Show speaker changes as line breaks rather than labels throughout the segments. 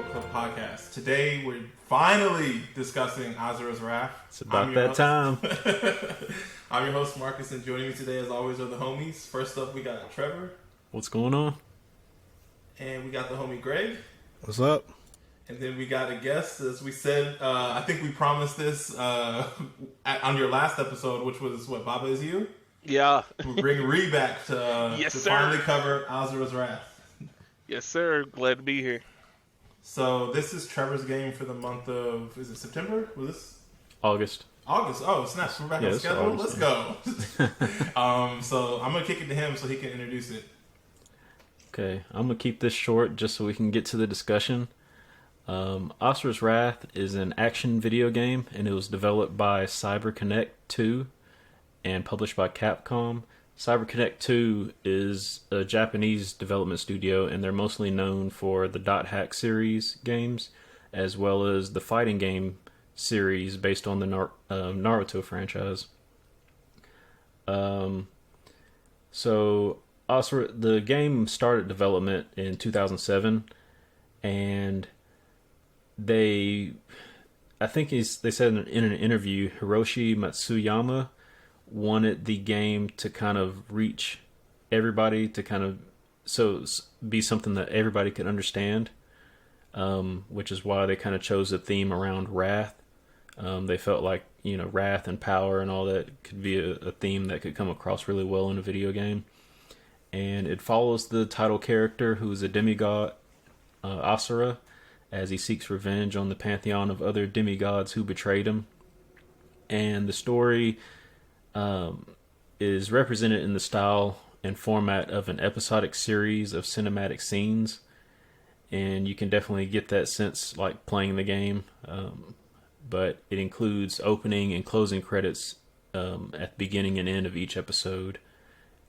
Book Club podcast. Today we're finally discussing Asura's Wrath.
It's about that time.
I'm your host Marcus, and joining me today as always are the homies. First up we got Trevor.
What's going on?
And we got the homie Greg.
What's up?
And then we got a guest, as we said, I think we promised this on your last episode, which was, what, Baba Is You?
Yeah.
We'll bring Ree back to finally cover Asura's Wrath.
Yes, sir. Glad to be here.
So this is Trevor's game for the month of, is it September? Was this?
August.
Oh, snaps. We're back on schedule.
August,
Let's go. So I'm going to kick it to him so he can introduce it.
Okay, I'm going to keep this short just so we can get to the discussion. Asura's Wrath is an action video game, and it was developed by CyberConnect 2 and published by Capcom. CyberConnect 2 is a Japanese development studio, and they're mostly known for the Dot Hack series games, as well as the fighting game series based on the Naruto franchise. So Asura, the game started development in 2007, and they said in an interview, Hiroshi Matsuyama wanted the game to kind of reach everybody, to kind of be something that everybody could understand, which is why they kind of chose a theme around wrath. They felt like, wrath and power and all that could be a theme that could come across really well in a video game. And it follows the title character, who is a demigod, Asura, as he seeks revenge on the pantheon of other demigods who betrayed him. And the story is represented in the style and format of an episodic series of cinematic scenes, and you can definitely get that sense like playing the game, but it includes opening and closing credits at the beginning and end of each episode,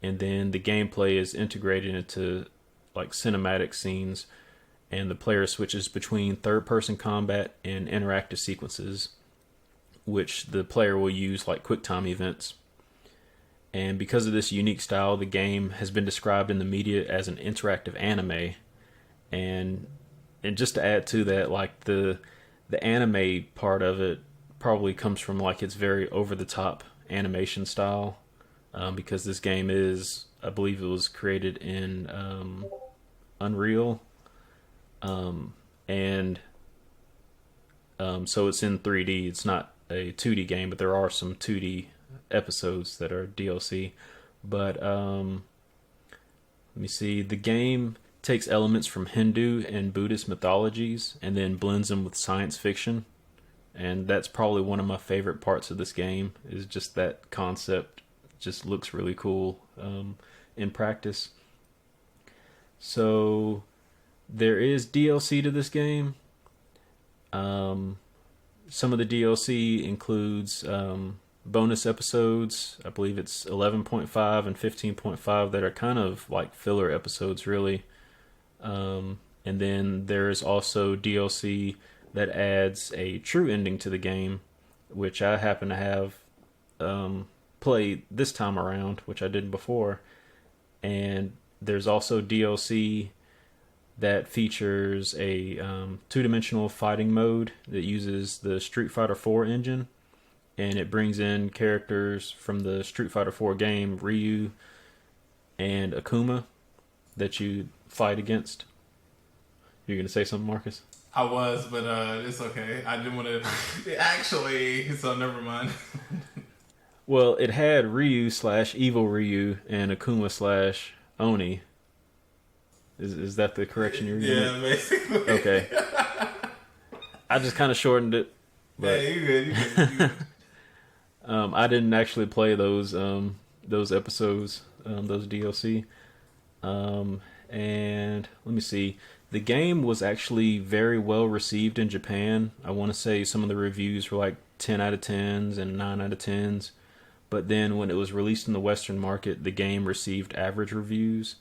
and then the gameplay is integrated into like cinematic scenes, and the player switches between third-person combat and interactive sequences, which the player will use like QuickTime events. And because of this unique style, the game has been described in the media as an interactive anime. And just to add to that, like the anime part of it probably comes from like its very over-the-top animation style, because this game is, I believe it was created in Unreal. So it's in 3D. It's not a 2D game, but there are some 2D episodes that are DLC. But let me see. The game takes elements from Hindu and Buddhist mythologies and then blends them with science fiction. And that's probably one of my favorite parts of this game, is just that concept. It just looks really cool in practice. So there is DLC to this game. Some of the DLC includes bonus episodes. I believe it's 11.5 and 15.5 that are kind of like filler episodes, really. And then there's also DLC that adds a true ending to the game, which I happen to have played this time around, which I didn't before. And there's also DLC that features a two-dimensional fighting mode that uses the Street Fighter 4 engine, and it brings in characters from the Street Fighter 4 game, Ryu and Akuma, that you fight against. You're going to say something, Marcus?
I was, but it's okay. I didn't want to... Actually, so never mind.
Well, it had Ryu/Evil Ryu and Akuma/Oni. Is that the correction you're giving?
Yeah, basically.
Okay. I just kind of shortened it. But,
yeah, you good.
I didn't actually play those episodes, those DLC. And let me see. The game was actually very well received in Japan. I want to say some of the reviews were like 10 out of 10s and 9 out of 10s. But then when it was released in the Western market, the game received average reviews.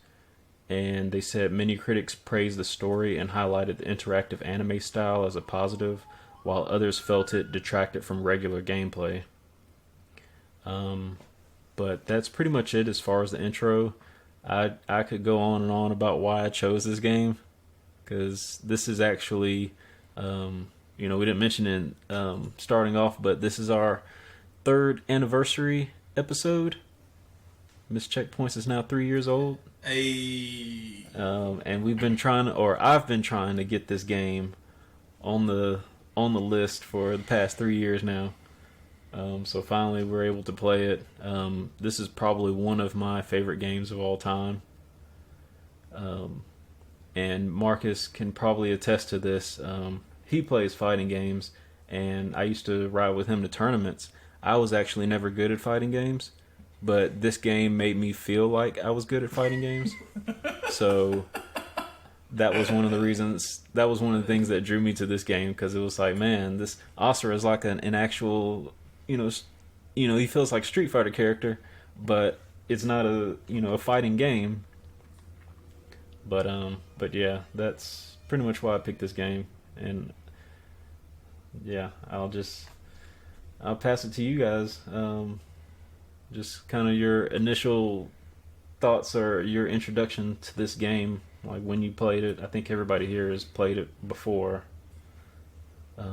And they said many critics praised the story and highlighted the interactive anime style as a positive, while others felt it detracted from regular gameplay. But that's pretty much it as far as the intro. I could go on and on about why I chose this game, because this is actually, we didn't mention it starting off, but this is our 3rd anniversary episode. Miss Checkpoints is now 3 years old.
Hey.
And I've been trying to get this game on the list for the past 3 years now. So finally we're able to play it. This is probably one of my favorite games of all time. And Marcus can probably attest to this. He plays fighting games, and I used to ride with him to tournaments. I was actually never good at fighting games, but this game made me feel like I was good at fighting games. So that was one of the reasons. That was one of the things that drew me to this game, because it was like, man, this Asura is like an actual, he feels like Street Fighter character, but it's not a fighting game. But yeah, that's pretty much why I picked this game, and yeah, I'll pass it to you guys. Just kind of your initial thoughts or your introduction to this game, like when you played it. I think everybody here has played it before.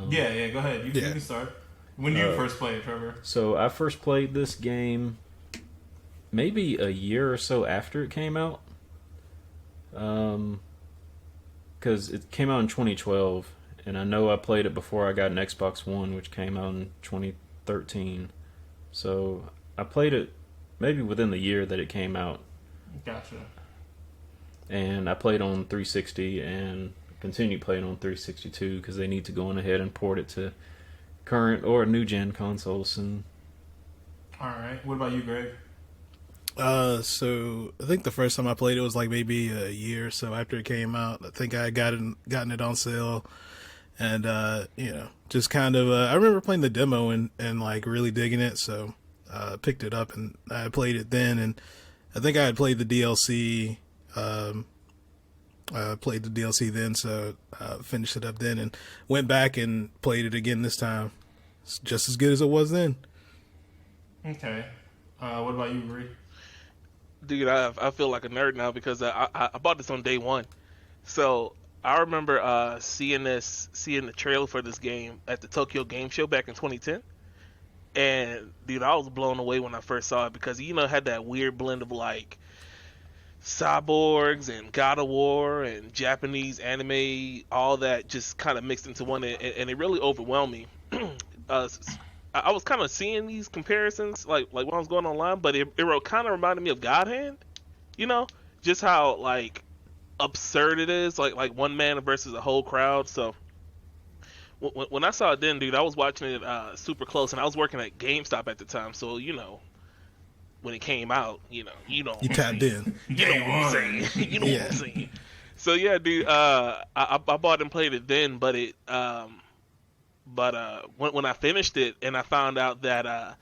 Yeah, go ahead. You can start. When did you first play it, Trevor?
So I first played this game maybe a year or so after it came out. Because it came out in 2012, and I know I played it before I got an Xbox One, which came out in 2013. So I played it maybe within the year that it came out.
Gotcha.
And I played on 360 and continue playing on 362 because they need to go on ahead and port it to current or new gen consoles. And
all right, what about you, Greg?
So I think the first time I played it was like maybe a year or so after it came out. I think I had gotten it on sale, and just kind of I remember playing the demo and like really digging it, so picked it up and I played it then, and I think I had played the DLC. Played the DLC then, so finished it up then and went back and played it again this time. It's just as good as it was then.
Okay. What about you, Bree?
Dude, I feel like a nerd now because I bought this on day one. So I remember seeing the trailer for this game at the Tokyo Game Show back in 2010. And dude, I was blown away when I first saw it because it had that weird blend of like cyborgs and God of War and Japanese anime, all that just kind of mixed into one, and it really overwhelmed me. I was kind of seeing these comparisons like when I was going online, but it kind of reminded me of God Hand, just how like absurd it is, like one man versus a whole crowd. So when I saw it then, dude, I was watching it super close, and I was working at GameStop at the time, so when it came out, you
tapped in.
You know what I'm saying. You know what I'm saying. So yeah, dude, I bought and played it then, but when I finished it and I found out that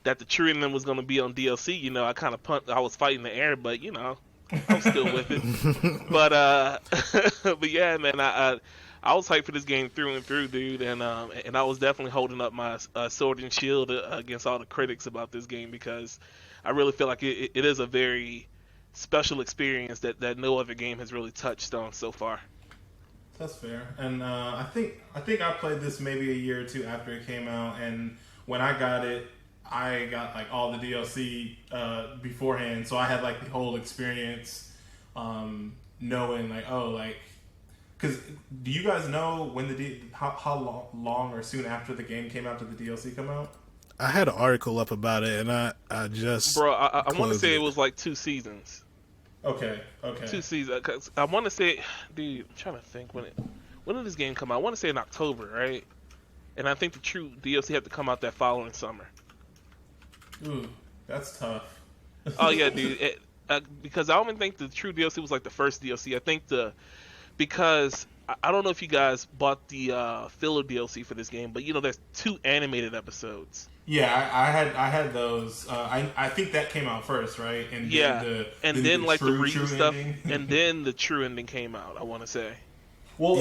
the true ending was going to be on DLC, I kind of I was fighting the air, but I'm still with it. But yeah, man, I was hyped for this game through and through, dude, and I was definitely holding up my sword and shield against all the critics about this game because I really feel like it is a very special experience that no other game has really touched on so far.
That's fair. And I think I played this maybe a year or two after it came out, and when I got it, I got like all the DLC beforehand, so I had like the whole experience, knowing like because do you guys know when how long or soon after the game came out did the DLC come out?
I had an article up about it, and I just
I want to say it was like 2 seasons.
Okay.
2 seasons. 'Cause I want to say, dude, I'm trying to think when did this game come out? I want to say in October, right? And I think the true DLC had to come out that following summer.
Ooh, that's tough.
Oh yeah, dude. Because I don't even think the true DLC was like the first DLC. I think because I don't know if you guys bought the filler DLC for this game, but there's 2 animated episodes.
Yeah, I had those. I think that came out first, right? And
then like the true stuff,
ending.
And then the true ending came out. I want to say.
Well,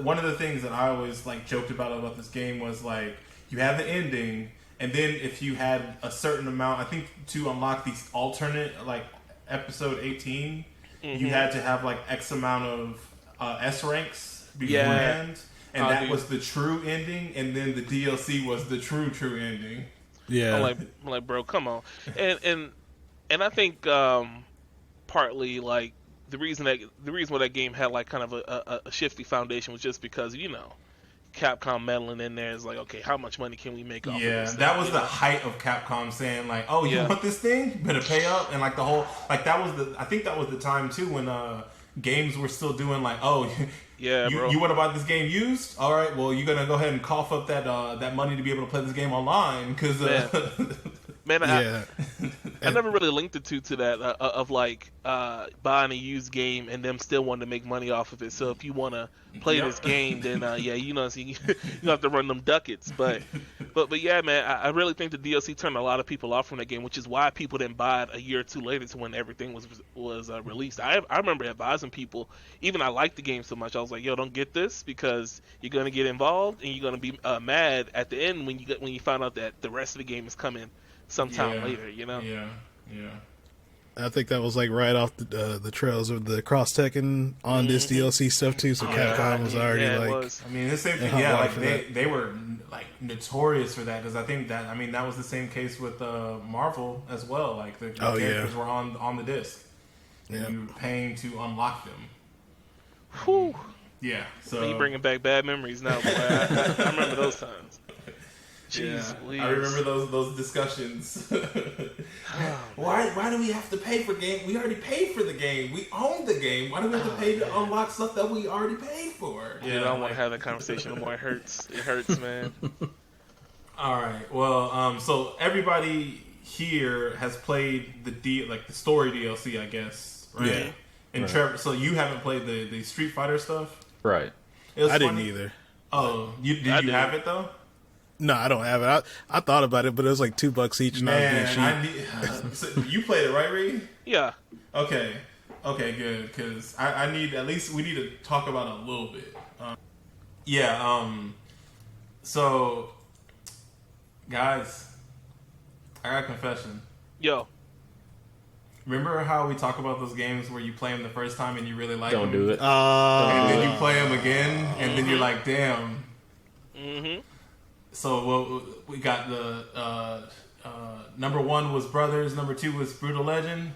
one of the things that I always like joked about this game was like you have the ending, and then if you had a certain amount, I think to unlock these alternate like episode 18, you had to have like X amount of S ranks beforehand, and that was the true ending, and then the DLC was the true ending.
Yeah,
I'm like, bro, come on, and I think partly like the reason why that game had like kind of a shifty foundation was just because Capcom meddling in there is like, okay, how much money can we make off of this thing?
That was the height of Capcom saying like, oh, you want this thing? You better pay up. And like the whole, like I think that was the time too when games were still doing like, oh, you want to buy this game used? All right, well, you're gonna go ahead and cough up that money to be able to play this game online because
man, I never really linked the two to that of like buying a used game and them still wanting to make money off of it. So if you want to play this game, then so you have to run them ducats. But yeah, man, I really think the DLC turned a lot of people off from that game, which is why people didn't buy it a year or two later to when everything was released. I remember advising people, even I liked the game so much, I was like, yo, don't get this because you're gonna get involved and you're gonna be mad at the end when you find out that the rest of the game is coming sometime later,
Yeah.
I think that was like right off the trails of the cross Tekken on this DLC stuff too. So Capcom was already like,
I mean, the same thing. Yeah, like they were like notorious for that because I think that was the same case with Marvel as well. Like the characters were on the disc, and you were paying to unlock them.
Whew.
Yeah, so
you bringing back bad memories now, boy. I remember those times. Jeez,
I remember those discussions. Why do we have to pay for game? We already paid for the game. We own the game. Why do we have to pay to unlock stuff that we already paid for?
Yeah, I don't want to have that conversation anymore. It hurts. It hurts, man.
All right. Well, so everybody here has played the story DLC, I guess, right?
Yeah.
And Trevor, so you haven't played the Street Fighter stuff,
right?
I didn't either.
Oh, did you have it though?
No, I don't have it. I thought about it, but it was like $2 each.
Man, so you played it, right, Reed?
Yeah.
Okay, good. Because I need we need to talk about it a little bit. So, guys, I got a confession.
Yo.
Remember how we talk about those games where you play them the first time and you really like them?
Don't do it.
And then you play them again, and then you're like, damn.
Mm-hmm.
So we got the number 1 was Brothers, number 2 was Brutal Legend.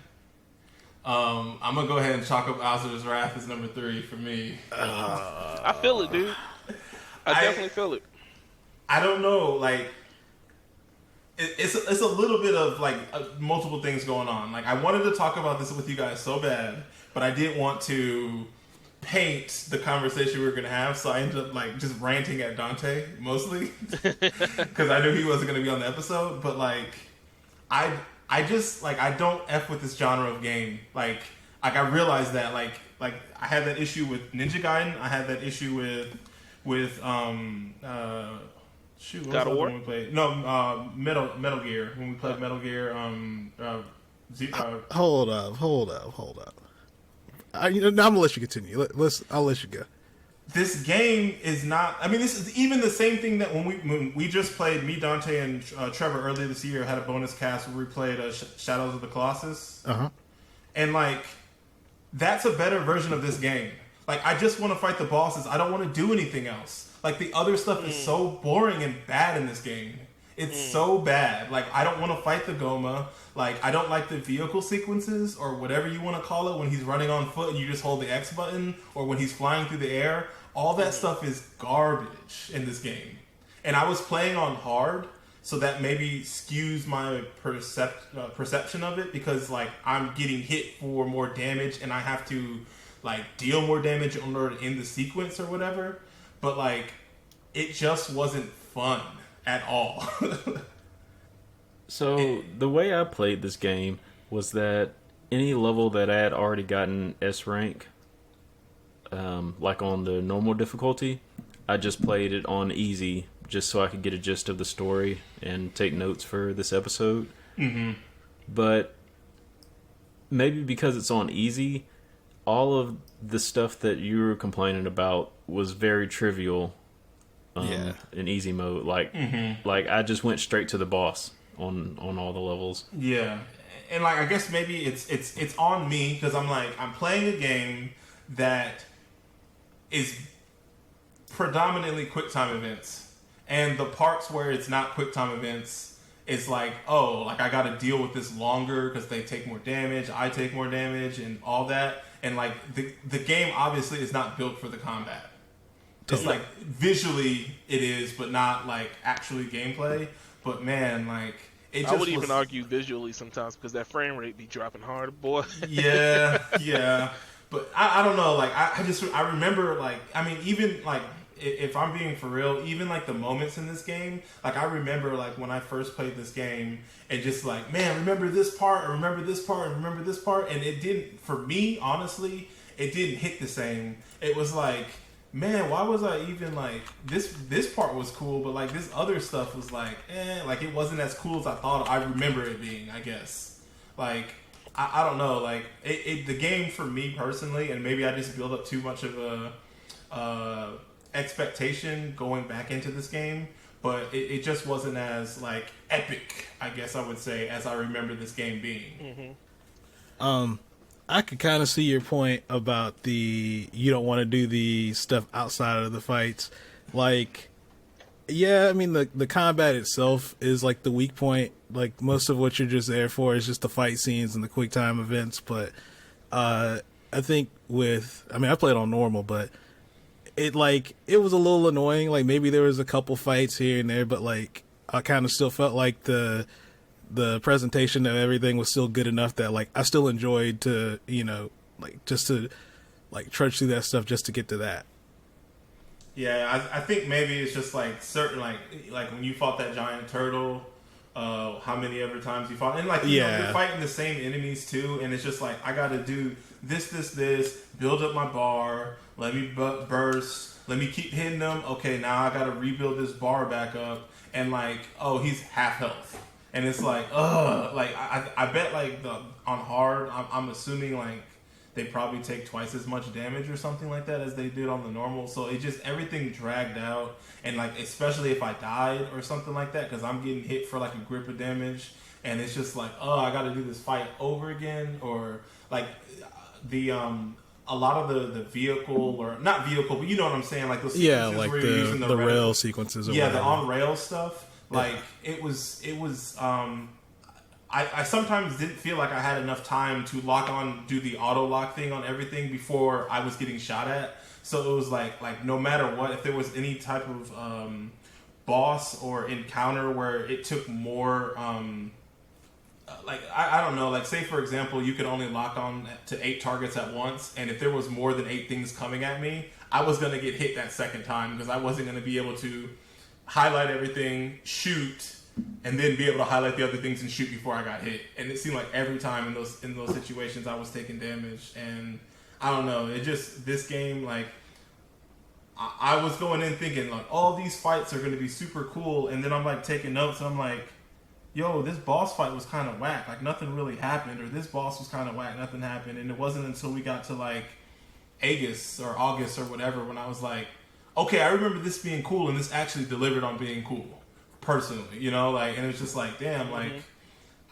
I'm gonna go ahead and chalk up Asura's Wrath as number 3 for me.
I feel it, dude. I definitely feel it.
I don't know, like it's a little bit of like multiple things going on. Like I wanted to talk about this with you guys so bad, but I didn't want to paint the conversation we were going to have, so I ended up like just ranting at Dante mostly because I knew he wasn't going to be on the episode. But like I just like I don't F with this genre of game. Like I realized that like I had that issue with Ninja Gaiden. I had that issue with
God of War?
When we played? No, Metal Gear. When we played Metal Gear,
Hold up. I'm gonna let you continue. I'll let you go.
This game is not. I mean, this is even the same thing that when we just played. Me, Dante, and Trevor earlier this year had a bonus cast where we played Shadows of the Colossus. And like, that's a better version of this game. Like, I just want to fight the bosses. I don't want to do anything else. Like, the other stuff is so boring and bad in this game. It's so bad. Like, I don't want to fight the Goma. Like, I don't like the vehicle sequences or whatever you want to call it when he's running on foot and you just hold the X button, or when he's flying through the air. All that stuff is garbage in this game. And I was playing on hard, so that maybe skews my perception of it, because like I'm getting hit for more damage and I have to like deal more damage in order to end the sequence or whatever. But like, it just wasn't fun at all.
So the way I played this game was that any level that I had already gotten S rank, like on the normal difficulty, I just played it on easy just so I could get a gist of the story and take notes for this episode. But maybe because it's on easy, all of the stuff that you were complaining about was very trivial in easy mode. Like I just went straight to the boss on all the levels.
Yeah. And like, I guess maybe it's on me, because I'm playing a game that is predominantly QuickTime events, and the parts where it's not QuickTime events, it's like, oh, like I got to deal with this longer because they take more damage, I take more damage, and all that. And like the game obviously is not built for the combat. It's like visually it is, but not like actually gameplay. But man, like it just
I would even argue visually sometimes because that frame rate be dropping hard, boy.
yeah. But I don't know. Like I remember like I mean even like if I'm being for real, even like the moments in this game, like I remember like when I first played this game and just like, man, remember this part, or remember this part, and remember this part, and it didn't, for me, honestly, it didn't hit the same. It was like, man, why was I even like, this part was cool, but like this other stuff was like, like it wasn't as cool as I thought I remember it being, I guess. Like, I don't know, like, the game for me personally, and maybe I just build up too much of a expectation going back into this game, but it just wasn't as like epic, I guess I would say, as I remember this game being.
I could kind of see your point about you don't want to do the stuff outside of the fights. Like, yeah, I mean the combat itself is like the weak point. Like most of what you're just there for is just the fight scenes and the quick time events. But I think I played on normal, but it was a little annoying. Like maybe there was a couple fights here and there, but like I kind of still felt like the presentation of everything was still good enough that like I still enjoyed to just to like trudge through that stuff just to get to that.
Yeah, I think maybe it's just like certain like when you fought that giant turtle, how many ever times you fought, and like you know, you're fighting the same enemies too, and it's just like I got to do this, build up my bar, let me burst, let me keep hitting them. Okay, now I got to rebuild this bar back up, and like, oh, he's half health, and it's like, like I bet like on hard, I'm assuming like they probably take twice as much damage or something like that as they did on the normal. So it just, everything dragged out, and like especially if I died or something like that, because I'm getting hit for like a grip of damage, and it's just like, I got to do this fight over again, or like the a lot of the vehicle, or not vehicle, but you know what I'm saying, like those sequences
like
where you're using
the rail sequences, or
the on rail stuff. Like it was. I sometimes didn't feel like I had enough time to do the auto lock thing on everything before I was getting shot at. So it was like no matter what, if there was any type of boss or encounter where it took more, like I don't know, like say for example, you could only lock on to 8 targets at once, and if there was more than 8 things coming at me, I was gonna get hit that second time because I wasn't gonna be able to highlight everything, shoot, and then be able to highlight the other things and shoot before I got hit. And it seemed like every time in those situations I was taking damage. And I don't know, this game, like I was going in thinking like all these fights are going to be super cool, and then I'm like taking notes and I'm like, yo, this boss fight was kind of whack, like nothing really happened, or this boss was kind of whack, nothing happened. And it wasn't until we got to like August or whatever when I was like, okay, I remember this being cool, and this actually delivered on being cool. Personally, you know, like, and it's just like, damn, like,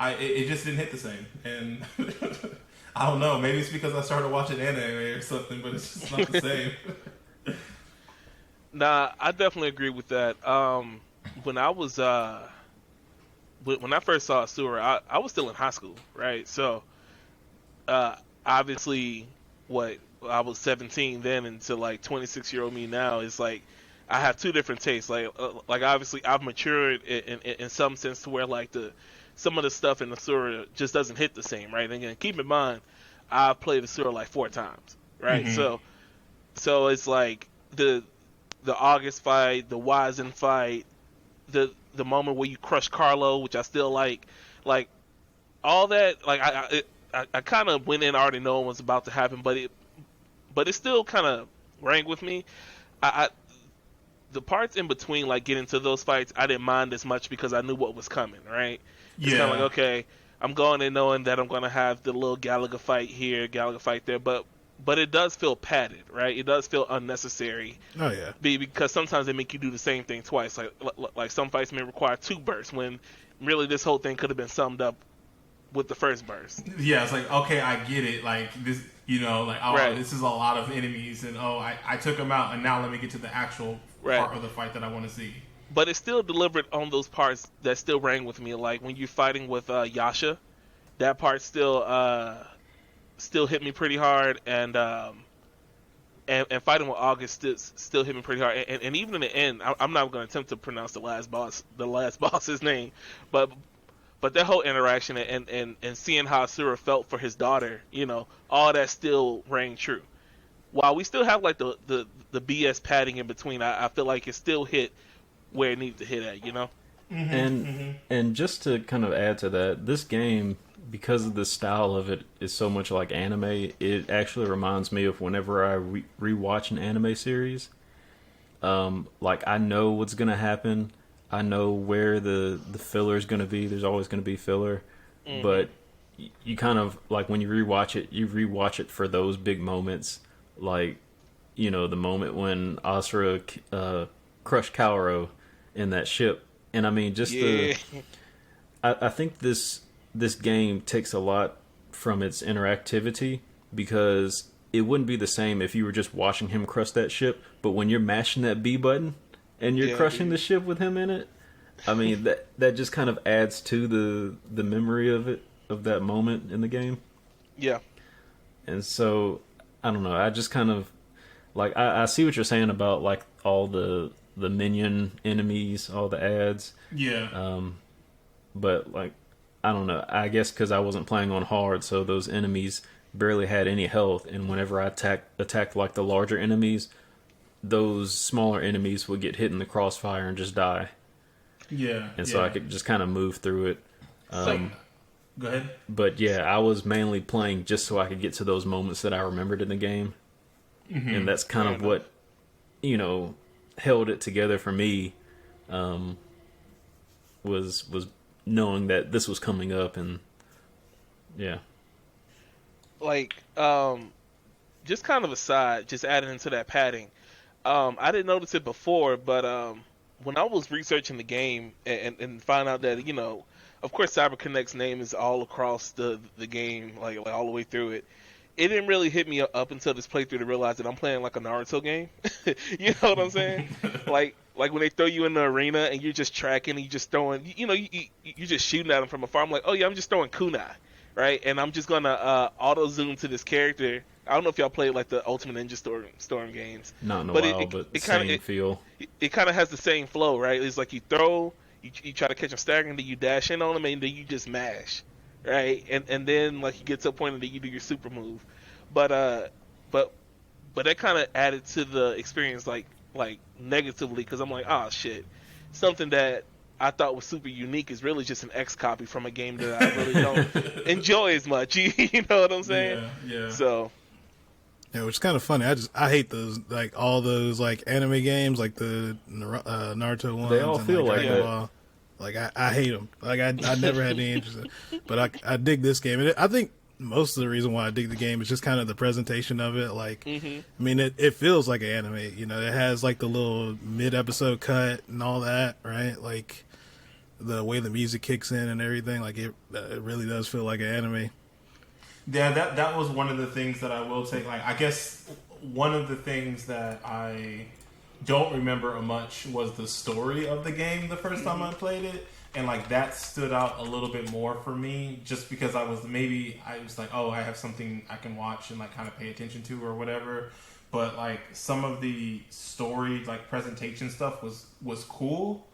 it just didn't hit the same, and I don't know, maybe it's because I started watching anime or something, but it's just not the same.
Nah, I definitely agree with that. When I was when I first saw Asura, I was still in high school, right? So, obviously, I was 17 then, and to like 26-year-old me now, it's like I have two different tastes. Like obviously I've matured in some sense to where like some of the stuff in Asura just doesn't hit the same, right? And again, keep in mind, I've played Asura like 4 times, right? Mm-hmm. So it's like the August fight, the Wizen fight, the moment where you crush Carlo, which I still like all that. Like I kind of went in already knowing what's about to happen, but it still kind of rang with me. The parts in between, like getting to those fights, I didn't mind as much because I knew what was coming, right? It's kind of like, okay, I'm going in knowing that I'm going to have the little Galaga fight here, Galaga fight there, but it does feel padded, right? It does feel unnecessary.
Oh yeah.
Because sometimes they make you do the same thing twice. Like some fights may require 2 bursts when really this whole thing could have been summed up with the first burst.
Yeah, it's like, okay, I get it. Like You know, like, oh,
Right.
this is a lot of enemies, and oh, I took them out, and now let me get to the actual
Right.
part of the fight that I want to see.
But it still delivered on those parts that still rang with me. Like when you're fighting with Yasha, that part still hit me pretty hard, and fighting with August still hit me pretty hard. And even in the end, I'm not going to attempt to pronounce the last boss's name, but that whole interaction and seeing how Asura felt for his daughter, you know, all that still rang true. While we still have like the BS padding in between, I feel like it still hit where it needed to hit at, you know.
And just to kind of add to that, this game, because of the style of it, is so much like anime. It actually reminds me of whenever I rewatch an anime series. Like, I know what's gonna happen. I know where the filler is gonna be. There's always gonna be filler, but you kind of like when you rewatch it for those big moments, like, you know, the moment when Asura crushed Kaoru in that ship. And I mean, just I think this game takes a lot from its interactivity, because it wouldn't be the same if you were just watching him crush that ship, but when you're mashing that B button and you're crushing the ship with him in it, I mean, that just kind of adds to the memory of that moment in the game.
Yeah.
And so, I don't know, I just kind of like, I see what you're saying about like all the minion enemies, all the ads.
Yeah.
But like, I don't know, I guess because I wasn't playing on hard, so those enemies barely had any health, and whenever I attacked like the larger enemies, those smaller enemies would get hit in the crossfire and just die.
Yeah.
And so I could just kind of move through it.
Go ahead.
But yeah, I was mainly playing just so I could get to those moments that I remembered in the game. And that's kind of what, you know, held it together for me, was knowing that this was coming up. And yeah.
Like, just kind of aside, just adding into that padding. I didn't notice it before, but when I was researching the game and found out that, you know, of course CyberConnect's name is all across the game, like all the way through it. It didn't really hit me up until this playthrough to realize that I'm playing like a Naruto game. You know what I'm saying? like when they throw you in the arena and you're just tracking, and you're just throwing, you know, you're just shooting at them from afar. I'm like, oh yeah, I'm just throwing kunai, right? And I'm just gonna auto zoom to this character. I don't know if y'all played like the Ultimate Ninja Storm games.
Not in a while, but it same feel.
It kind of has the same flow, right? It's like you throw, you try to catch them staggering, then you dash in on them, and then you just mash, right? And then like you get to a point and then you do your super move. But that kind of added to the experience like negatively, because I'm like, oh shit, something that I thought was super unique is really just an X copy from a game that I really don't enjoy as much. You know what I'm saying?
Yeah.
So.
Yeah, which is kind of funny. I hate those, like all those like anime games, like the Naruto ones.
They all feel like
Dragon
that.
Ball. Like I hate them. Like I never had any interest in, but I dig this game. And I think most of the reason why I dig the game is just kind of the presentation of it. Like, I mean, it feels like an anime. You know, it has like the little mid-episode cut and all that, right? Like the way the music kicks in and everything. Like it really does feel like an anime.
Yeah, that was one of the things that I will take. Like, I guess one of the things that I don't remember much was the story of the game the first time I played it. And, like, that stood out a little bit more for me just because I was like, oh, I have something I can watch and, like, kind of pay attention to or whatever. But, like, some of the story, like, presentation stuff was cool.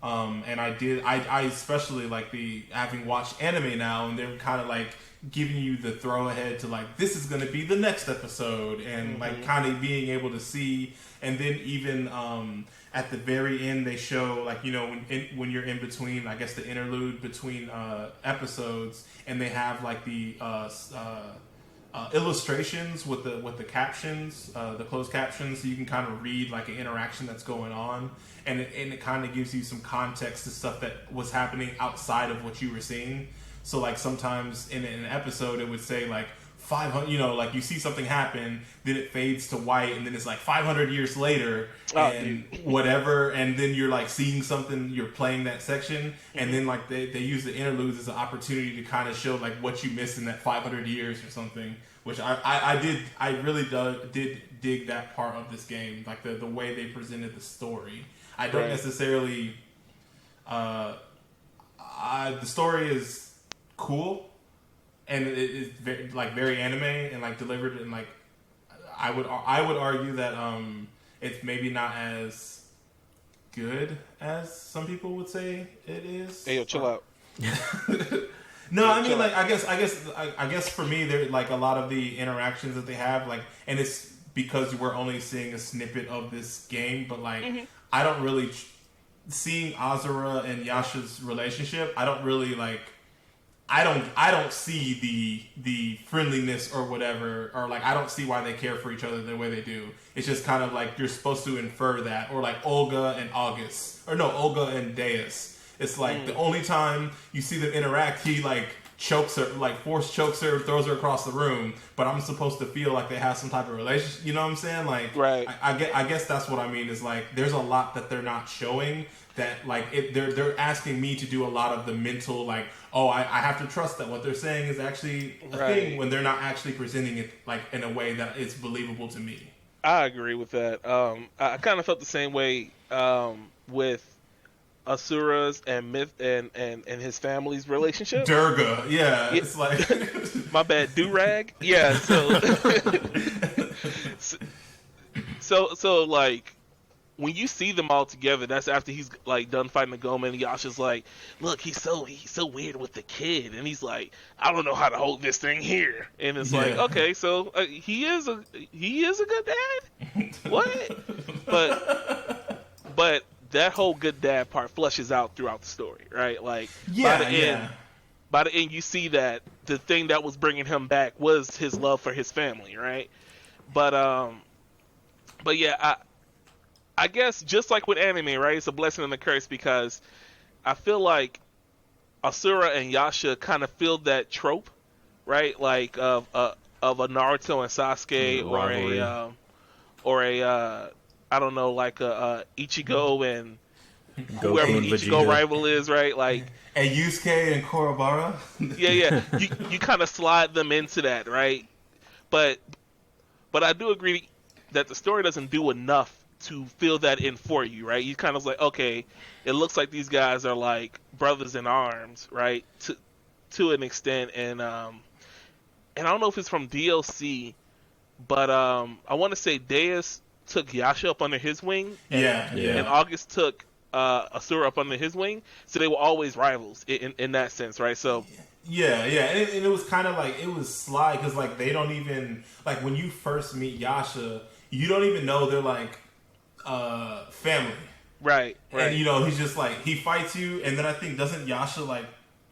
And I especially like having watched anime now, and they're kind of like giving you the throw ahead to like, this is going to be the next episode, and like kind of being able to see. And then even at the very end, they show like, you know, when you're in between, I guess the interlude between episodes, and they have like the illustrations with the captions, the closed captions, so you can kind of read like an interaction that's going on, and it kind of gives you some context to stuff that was happening outside of what you were seeing. So like sometimes in an episode it would say like 500, you know, like you see something happen, then it fades to white, and then it's like 500 years later, and whatever, and then you're like seeing something, you're playing that section, and then like they use the interludes as an opportunity to kind of show like what you missed in that 500 years or something. which I really did dig that part of this game, like the way they presented the story. I don't necessarily. The story is cool, and it is very anime and like delivered, and like I would argue that it's maybe not as good as some people would say it is.
Hey, yo, chill out.
No, I mean, like, I guess for me, there like a lot of the interactions that they have, like, and it's because we're only seeing a snippet of this game, but like, I don't really seeing Asura and Yasha's relationship. I don't really like. I don't see the friendliness or whatever, or like I don't see why they care for each other the way they do. It's just kind of like you're supposed to infer that, or like Olga and Olga and Deus. It's like the only time you see them interact, he like chokes her, like force chokes her, throws her across the room. But I'm supposed to feel like they have some type of relationship. You know what I'm saying? Like,
right.
I guess that's what I mean. Is like there's a lot that they're not showing. That like they're asking me to do a lot of the mental like, oh, I have to trust that what they're saying is actually a thing when they're not actually presenting it like in a way that it's believable to me.
I agree with that. I kind of felt the same way with Asura's and Myth and his family's relationship.
Durga, yeah. It's like
my bad, Durag. Yeah, so like when you see them all together, that's after he's like done fighting the Goma, and Yasha's like, look, he's so weird with the kid, and he's like, I don't know how to hold this thing here, and it's like, okay, so he is a good dad. What? But that whole good dad part flushes out throughout the story, right? Like by the end, you see that the thing that was bringing him back was his love for his family, right? But yeah, I guess just like with anime, right? It's a blessing and a curse because I feel like Asura and Yasha kind of filled that trope, right? Like of a Naruto and Sasuke, or a I don't know, like a Ichigo and whoever the Ichigo rival is, right? Like
a Yusuke and Kurobara.
yeah. You kind of slide them into that, right? But I do agree that the story doesn't do enough to fill that in for you, right? You kind of like, okay, it looks like these guys are like brothers in arms, right? To an extent, and I don't know if it's from DLC, but I want to say Deus took Yasha up under his wing, and August took Asura up under his wing, so they were always rivals in that sense, right? So
yeah, and it was kind of like it was sly because like they don't even like when you first meet Yasha, you don't even know they're like family,
right?
And you know he's just like he fights you, and then I think doesn't Yasha like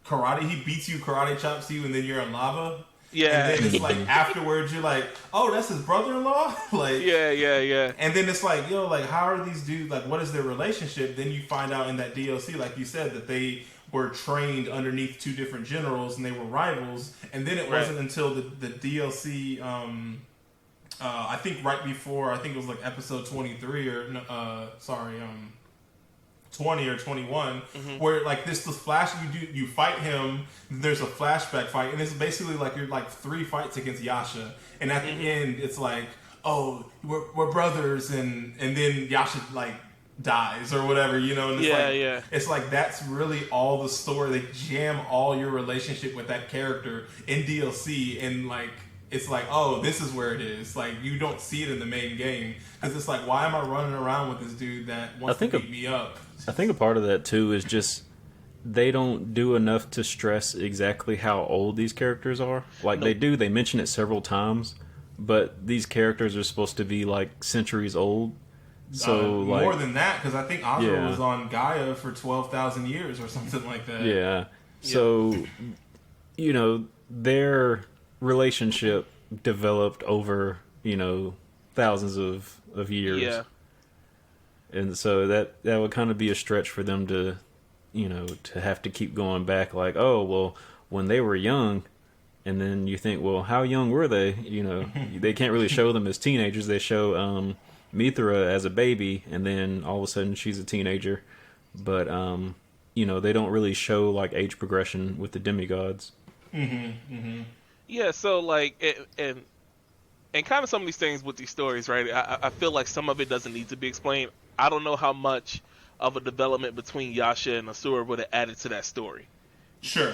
karate? He beats you, karate chops you, and then you're in lava.
Yeah,
and then it's like afterwards you're like, oh, that's his brother-in-law. Like
yeah.
And then it's like, yo, like how are these dudes? Like, what is their relationship? Then you find out in that DLC, like you said, that they were trained underneath two different generals and they were rivals. And then it wasn't until the DLC. I think right before, I think it was like episode 23 or 20 or 21, where like this flash you fight him. There's a flashback fight, and it's basically like you're like 3 fights against Yasha, and at the end it's like, oh, we're brothers, and then Yasha like dies or whatever, you know. And it's it's like that's really all the story. They jam all your relationship with that character in DLC, and like. It's like, oh, this is where it is. Like, you don't see it in the main game. Because it's like, why am I running around with this dude that wants to beat me up?
I think a part of that, too, is just they don't do enough to stress exactly how old these characters are. Like, they mention it several times, but these characters are supposed to be, like, centuries old. So, like,
more than that, because I think Asura was on Gaia for 12,000 years or something like that.
Yeah. So, you know, they're... relationship developed over, you know, thousands of years.
Yeah.
And so that would kind of be a stretch for them to, you know, to have to keep going back like, oh, well, when they were young, and then you think, well, how young were they? You know, they can't really show them as teenagers. They show Mithra as a baby, and then all of a sudden she's a teenager. But, you know, they don't really show, like, age progression with the demigods.
Yeah, so like, and kind of some of these things with these stories, right? I feel like some of it doesn't need to be explained. I don't know how much of a development between Yasha and Asura would have added to that story.
Sure.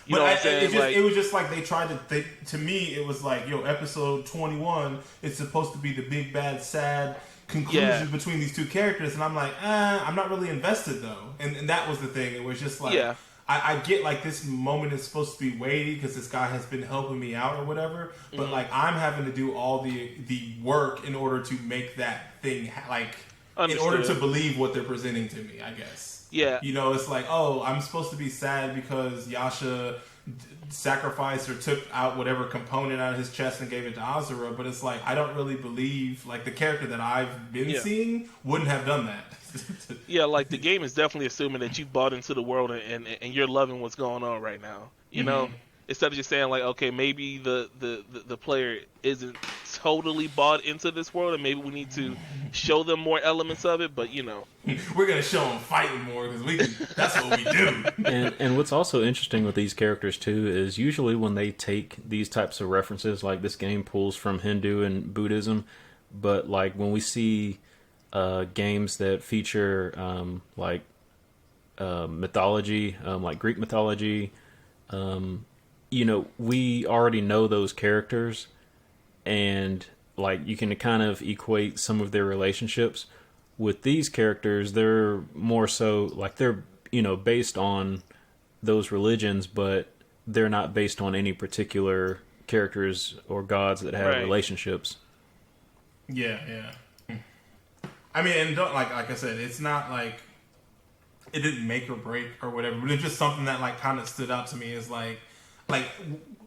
You know what I'm saying?
It was just like they tried to think. To me, it was like, yo, episode 21 is supposed to be the big bad sad conclusion between these two characters, and I'm like, I'm not really invested though, and that was the thing. It was just like, I get like this moment is supposed to be weighty because this guy has been helping me out or whatever, but like I'm having to do all the work in order to make that thing in order to believe what they're presenting to me, I guess.
Yeah.
You know, it's like, oh, I'm supposed to be sad because Yasha sacrificed or took out whatever component out of his chest and gave it to Asura, but it's like, I don't really believe, like, the character that I've been seeing wouldn't have done that.
Yeah, like, the game is definitely assuming that you've bought into the world and you're loving what's going on right now. You know? Instead of just saying, like, okay, maybe the player isn't totally bought into this world, and maybe we need to show them more elements of it, but, you know.
We're going to show them fighting more, because that's what we do.
And what's also interesting with these characters, too, is usually when they take these types of references, like this game pulls from Hindu and Buddhism, but, like, when we see games that feature, mythology, like Greek mythology, you know, we already know those characters, and like you can kind of equate some of their relationships. With these characters, they're more so like they're, you know, based on those religions, but they're not based on any particular characters or gods that have relationships.
Yeah. I mean, and don't, like I said, it's not like it didn't make or break or whatever, but it's just something that like kind of stood out to me is like,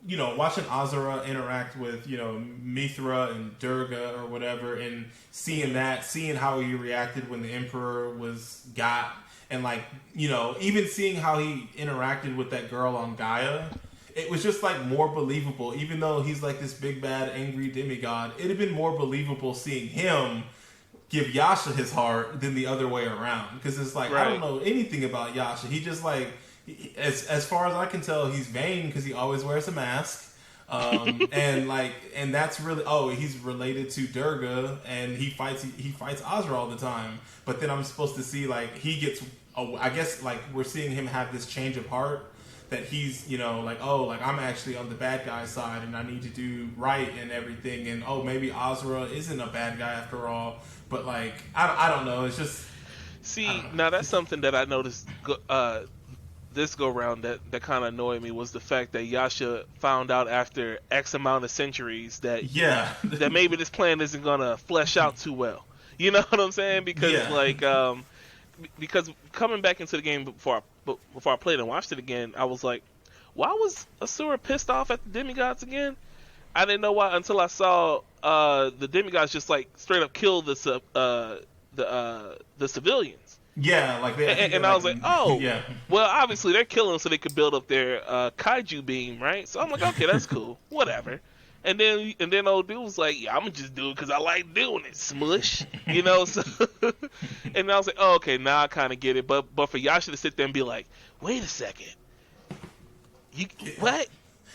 you know, watching Asura interact with, you know, Mithra and Durga or whatever, and seeing how he reacted when the Emperor got, and like, you know, even seeing how he interacted with that girl on Gaia, it was just like more believable. Even though he's like this big bad angry demigod, it'd have been more believable seeing him give Yasha his heart than the other way around. Because it's like, I don't know anything about Yasha. He just like, as far as I can tell, he's vain because he always wears a mask, and that's really he's related to Durga, and he fights Asura all the time. But then I'm supposed to see like he gets, I guess like we're seeing him have this change of heart that he's, you know, like, oh, like I'm actually on the bad guy side and I need to do right and everything, and oh, maybe Asura isn't a bad guy after all. But like I don't know, it's just
now that's something that I noticed. This go round that kind of annoyed me was the fact that Yasha found out after X amount of centuries that that maybe this plan isn't gonna flesh out too well. You know what I'm saying? Because because coming back into the game before I played and watched it again, I was like, why was Asura pissed off at the demigods again? I didn't know why until I saw the demigods just like straight up kill the civilians.
Yeah, like
and I was like, oh, well, obviously they're killing so they could build up their kaiju beam, right? So I'm like, okay, that's cool, whatever. And then old dude was like, yeah, I'm gonna just do it because I like doing it, smush, you know. So, and I was like, oh, okay, now I kind of get it. But for Yasha to sit there and be like, wait a second, what?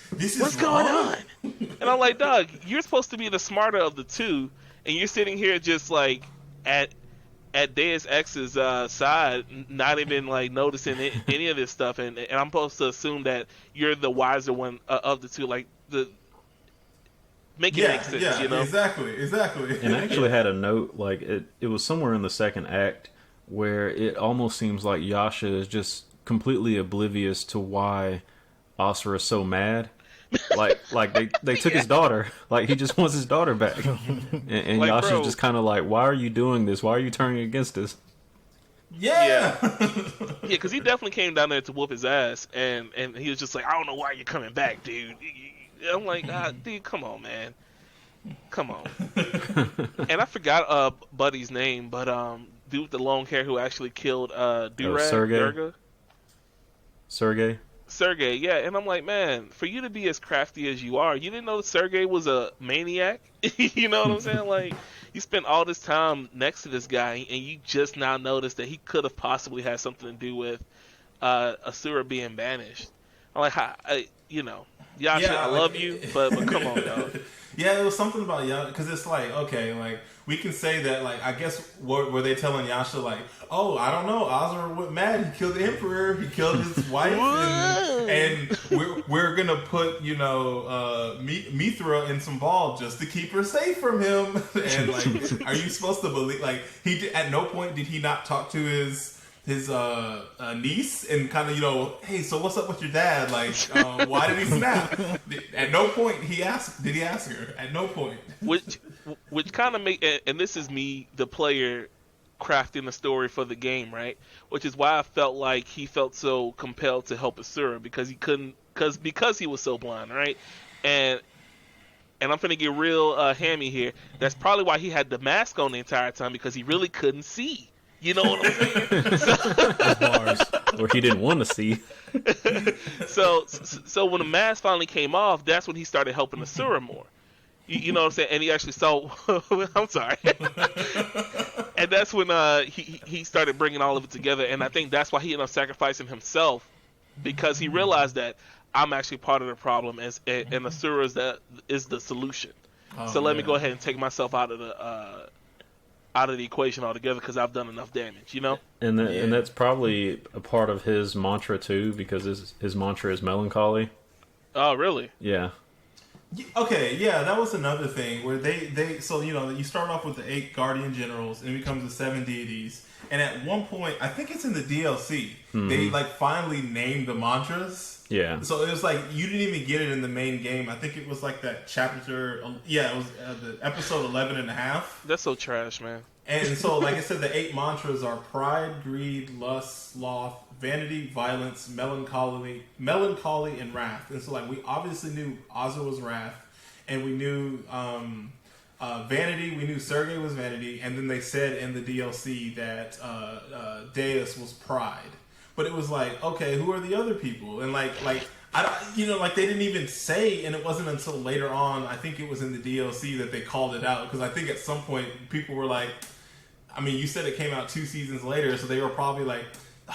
What's going on? And I'm like, dog, you're supposed to be the smarter of the two, and you're sitting here just like at Deus Ex's side, not even like noticing any of this stuff, and I'm supposed to assume that you're the wiser one of the two, like make it make sense, you know?
Exactly.
And I actually had a note, like it was somewhere in the second act where it almost seems like Yasha is just completely oblivious to why Asura is so mad. Like they took his daughter. Like he just wants his daughter back, and like, Yasha's just kind of like, "Why are you doing this? Why are you turning against us?"
Yeah, because he definitely came down there to whoop his ass, and he was just like, "I don't know why you're coming back, dude." I'm like, dude, come on, man, come on. And I forgot Buddy's name, but dude with the long hair who actually killed Durga. Sergey, yeah, and I'm like, man, for you to be as crafty as you are, you didn't know Sergey was a maniac? You know what I'm saying? Like, you spent all this time next to this guy, and you just now noticed that he could have possibly had something to do with Asura being banished. I'm like, Yasha, I love you, but come on, dog.
Yeah, it was something about Yasha, because it's like, okay, like, we can say that, like, I guess, were they telling Yasha, like, oh, I don't know, Asura went mad, he killed the Emperor, he killed his wife, and we're gonna put, Mithra in some ball just to keep her safe from him, and, like, are you supposed to believe, like, at no point did he not talk to his niece and kind of, hey, so what's up with your dad? Like, why did he snap? At no point did he ask her. At no point.
Which kind of and this is me, the player, crafting the story for the game, right? Which is why I felt like he felt so compelled to help Asura because he couldn't, because he was so blind, right? And I'm finna get real hammy here. That's probably why he had the mask on the entire time, because he really couldn't see. You know what I'm saying?
Bars, or he didn't want to see.
So when the mask finally came off, that's when he started helping Asura more. You know what I'm saying? And he actually saw. I'm sorry. And that's when he started bringing all of it together. And I think that's why he ended up sacrificing himself, because he realized that I'm actually part of the problem, and Asura is the solution. So let me go ahead and take myself out of the equation altogether, because I've done enough damage,
And that's probably a part of his mantra too, because his mantra is melancholy.
Oh, really?
Yeah.
Okay, yeah, that was another thing where they so you start off with the 8 guardian generals and it becomes the 7 deities, and at one point, I think it's in the DLC, they like finally named the mantras.
Yeah.
So it was like you didn't even get it in the main game. I think it was like that chapter. Yeah, it was the episode 11 and a half.
That's so trash, man.
And so, like I said, the 8 mantras are pride, greed, lust, sloth, vanity, violence, melancholy, and wrath. And so, like, we obviously knew Asura's wrath, and we knew vanity. We knew Sergei was vanity, and then they said in the DLC that Deus was pride. But it was like, okay, who are the other people? And like they didn't even say, and it wasn't until later on, I think it was in the DLC, that they called it out, because I think at some point people were like, I mean, you said it came out 2 seasons later, so they were probably like,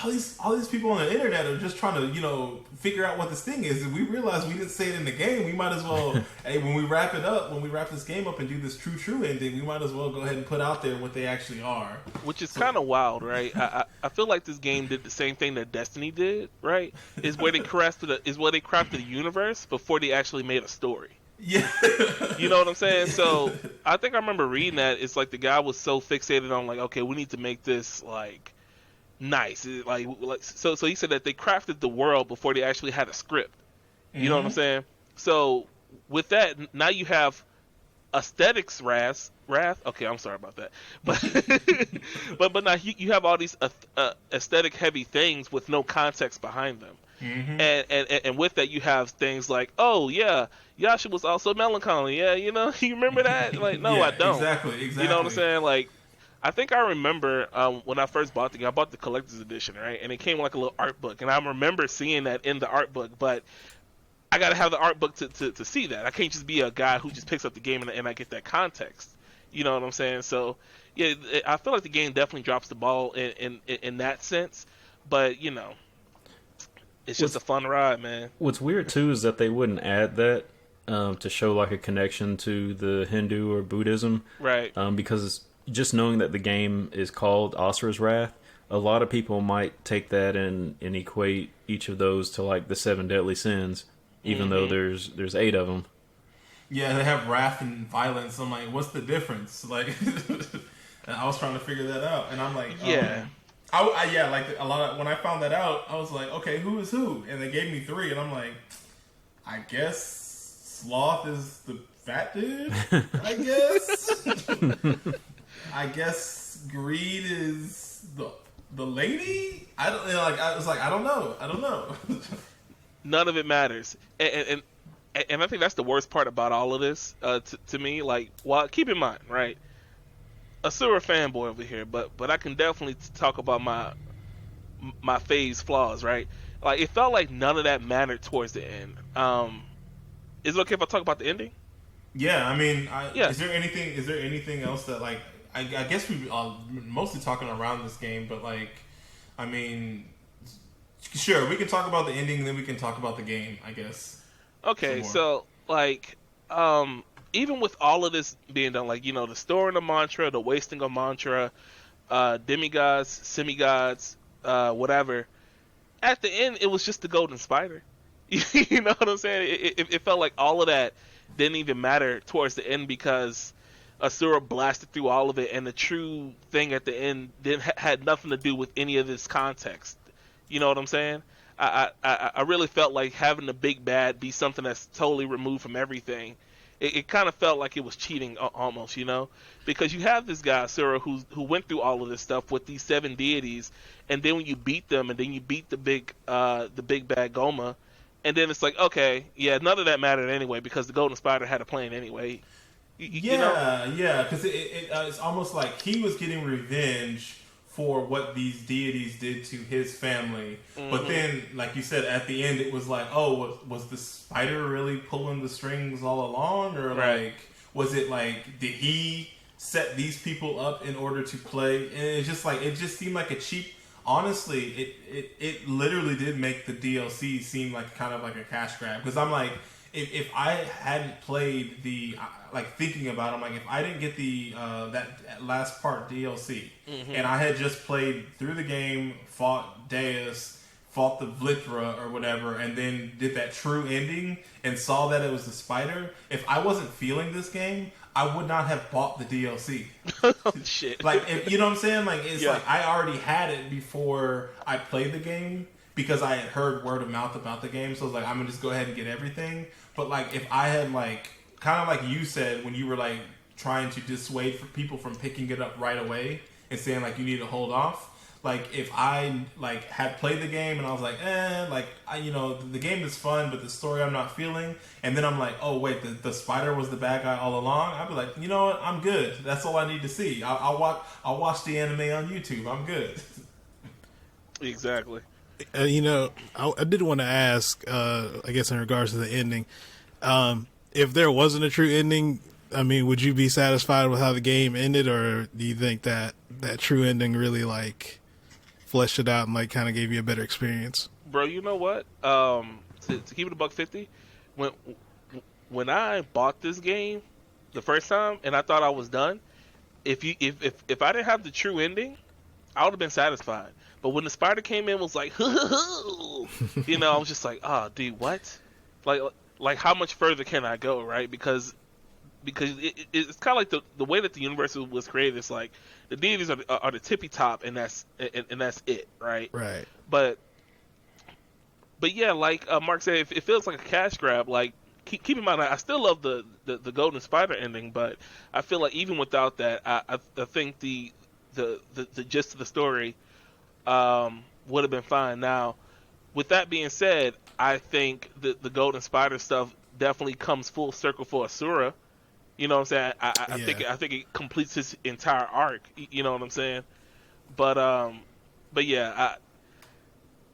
all these people on the internet are just trying to, figure out what this thing is. And we realized we didn't say it in the game. We might as well, hey, when we wrap this game up and do this true ending, we might as well go ahead and put out there what they actually are.
Which is kind of wild, right? I feel like this game did the same thing that Destiny did, right? Is where they crafted the universe before they actually made a story.
Yeah.
You know what I'm saying? So I think I remember reading that. It's like the guy was so fixated on, like, okay, we need to make this like nice, like so he said that they crafted the world before they actually had a script. You know what I'm saying? So with that, now you have aesthetics wrath. Okay, I'm sorry about that, but now you have all these aesthetic heavy things with no context behind them. And with that, you have things like, oh yeah, Yasha was also melancholy. Yeah, you remember that? Like, no,
yeah,
I don't.
Exactly.
You know what I'm saying? Like, I think I remember when I first bought the game, I bought the collector's edition, right? And it came like a little art book, and I remember seeing that in the art book, but I gotta have the art book to see that. I can't just be a guy who just picks up the game and I get that context. You know what I'm saying? So yeah, I feel like the game definitely drops the ball in that sense, but it's just a fun ride, man.
What's weird too is that they wouldn't add that to show like a connection to the Hindu or Buddhism,
right?
Because just knowing that the game is called Asura's Wrath, a lot of people might take that and equate each of those to like the 7 deadly sins, even though there's 8 of them.
Yeah, they have wrath and violence. I'm like, what's the difference? Like, I was trying to figure that out, and I'm like,
yeah.
Like a lot of, when I found that out, I was like, okay, who is who? And they gave me 3, and I'm like, I guess Sloth is the fat dude. I guess. I guess Greed is the lady. I don't know.
None of it matters, and I think that's the worst part about all of this to me. Like, well, keep in mind, right? Asura fanboy over here, but I can definitely talk about my phase flaws, right? Like, it felt like none of that mattered towards the end. Is it okay if I talk about the ending?
Yeah, I mean, Is there anything else that, like, I guess we are mostly talking around this game, but like, I mean, Sure, we can talk about the ending, and then we can talk about the game, I guess.
Okay, so like, even with all of this being done, like, the storing of mantra, the wasting of mantra, demigods, semigods, whatever. At the end, it was just the golden spider. You know what I'm saying? It felt like all of that didn't even matter towards the end because Asura blasted through all of it, and the true thing at the end had nothing to do with any of this context. You know what I'm saying? I really felt like having the big bad be something that's totally removed from everything. It kind of felt like it was cheating almost, because you have this guy Asura who went through all of this stuff with these 7 deities, and then when you beat them, and then you beat the big bad Goma, and then it's like, okay, yeah, none of that mattered anyway because the golden spider had a plan anyway.
Yeah, because it's almost like he was getting revenge for what these deities did to his family. Mm-hmm. But then, like you said, at the end, it was like, oh, was the spider really pulling the strings all along? Or, like, was it like, did he set these people up in order to play? And it's just like, it just seemed like a cheap... Honestly, it literally did make the DLC seem like kind of like a cash grab. Because I'm like, if I hadn't played the... Like, thinking about it, I'm like, if I didn't get the that last part DLC, and I had just played through the game, fought Deus, fought the Vlithra or whatever, and then did that true ending and saw that it was the spider, if I wasn't feeling this game, I would not have bought the DLC.
Oh, shit.
Like, you know what I'm saying? Like, it's like I already had it before I played the game because I had heard word of mouth about the game, so I was like, I'm going to just go ahead and get everything. But, like, if I had, like... Kind of like you said when you were like trying to dissuade people from picking it up right away and saying like you need to hold off. Like if I like had played the game and I was like, the game is fun, but the story I'm not feeling. And then I'm like, oh wait, the spider was the bad guy all along. I'd be like, you know what, I'm good. That's all I need to see. I'll watch the anime on YouTube. I'm good.
Exactly.
I did want to ask, I guess in regards to the ending, if there wasn't a true ending, I mean, would you be satisfied with how the game ended, or do you think that true ending really like fleshed it out and like kind of gave you a better experience?
Bro, you know what? To keep it $150, when I bought this game the first time and I thought I was done, if I didn't have the true ending, I would have been satisfied. But when the spider came in, was like, I was just like, oh, dude, what? Like how much further can I go, right? Because it's kind of like the way that the universe was created. It's like the deities are the tippy top, and that's it, right?
Right.
But yeah, like Mark said, it feels like a cash grab. Like keep in mind, I still love the golden spider ending, but I feel like even without that, I think the gist of the story would have been fine. Now, with that being said, I think the golden spider stuff definitely comes full circle for Asura. You know what I'm saying? I think it completes his entire arc. You know what I'm saying? But yeah,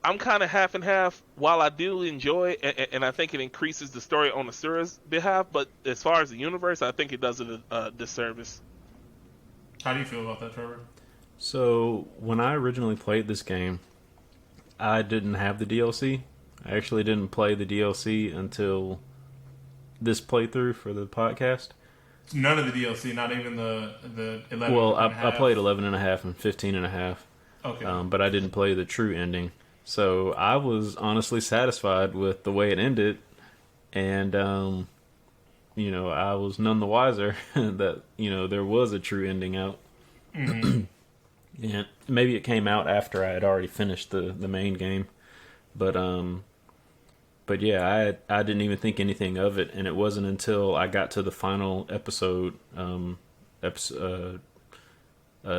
I'm kind of half and half. While I do enjoy it, and I think it increases the story on Asura's behalf, but as far as the universe, I think it does it a disservice.
How do you feel about that, Trevor?
So when I originally played this game, I didn't have the DLC. I actually didn't play the DLC until this playthrough for the podcast.
None of the DLC, not even the 11.
Well, I played 11 and a half and 15 and a half.
Okay.
But I didn't play the true ending. So I was honestly satisfied with the way it ended. And, I was none the wiser that, there was a true ending out.
Mm-hmm.
Yeah, maybe it came out after I had already finished the main game. But yeah, I didn't even think anything of it, and it wasn't until I got to the final episode,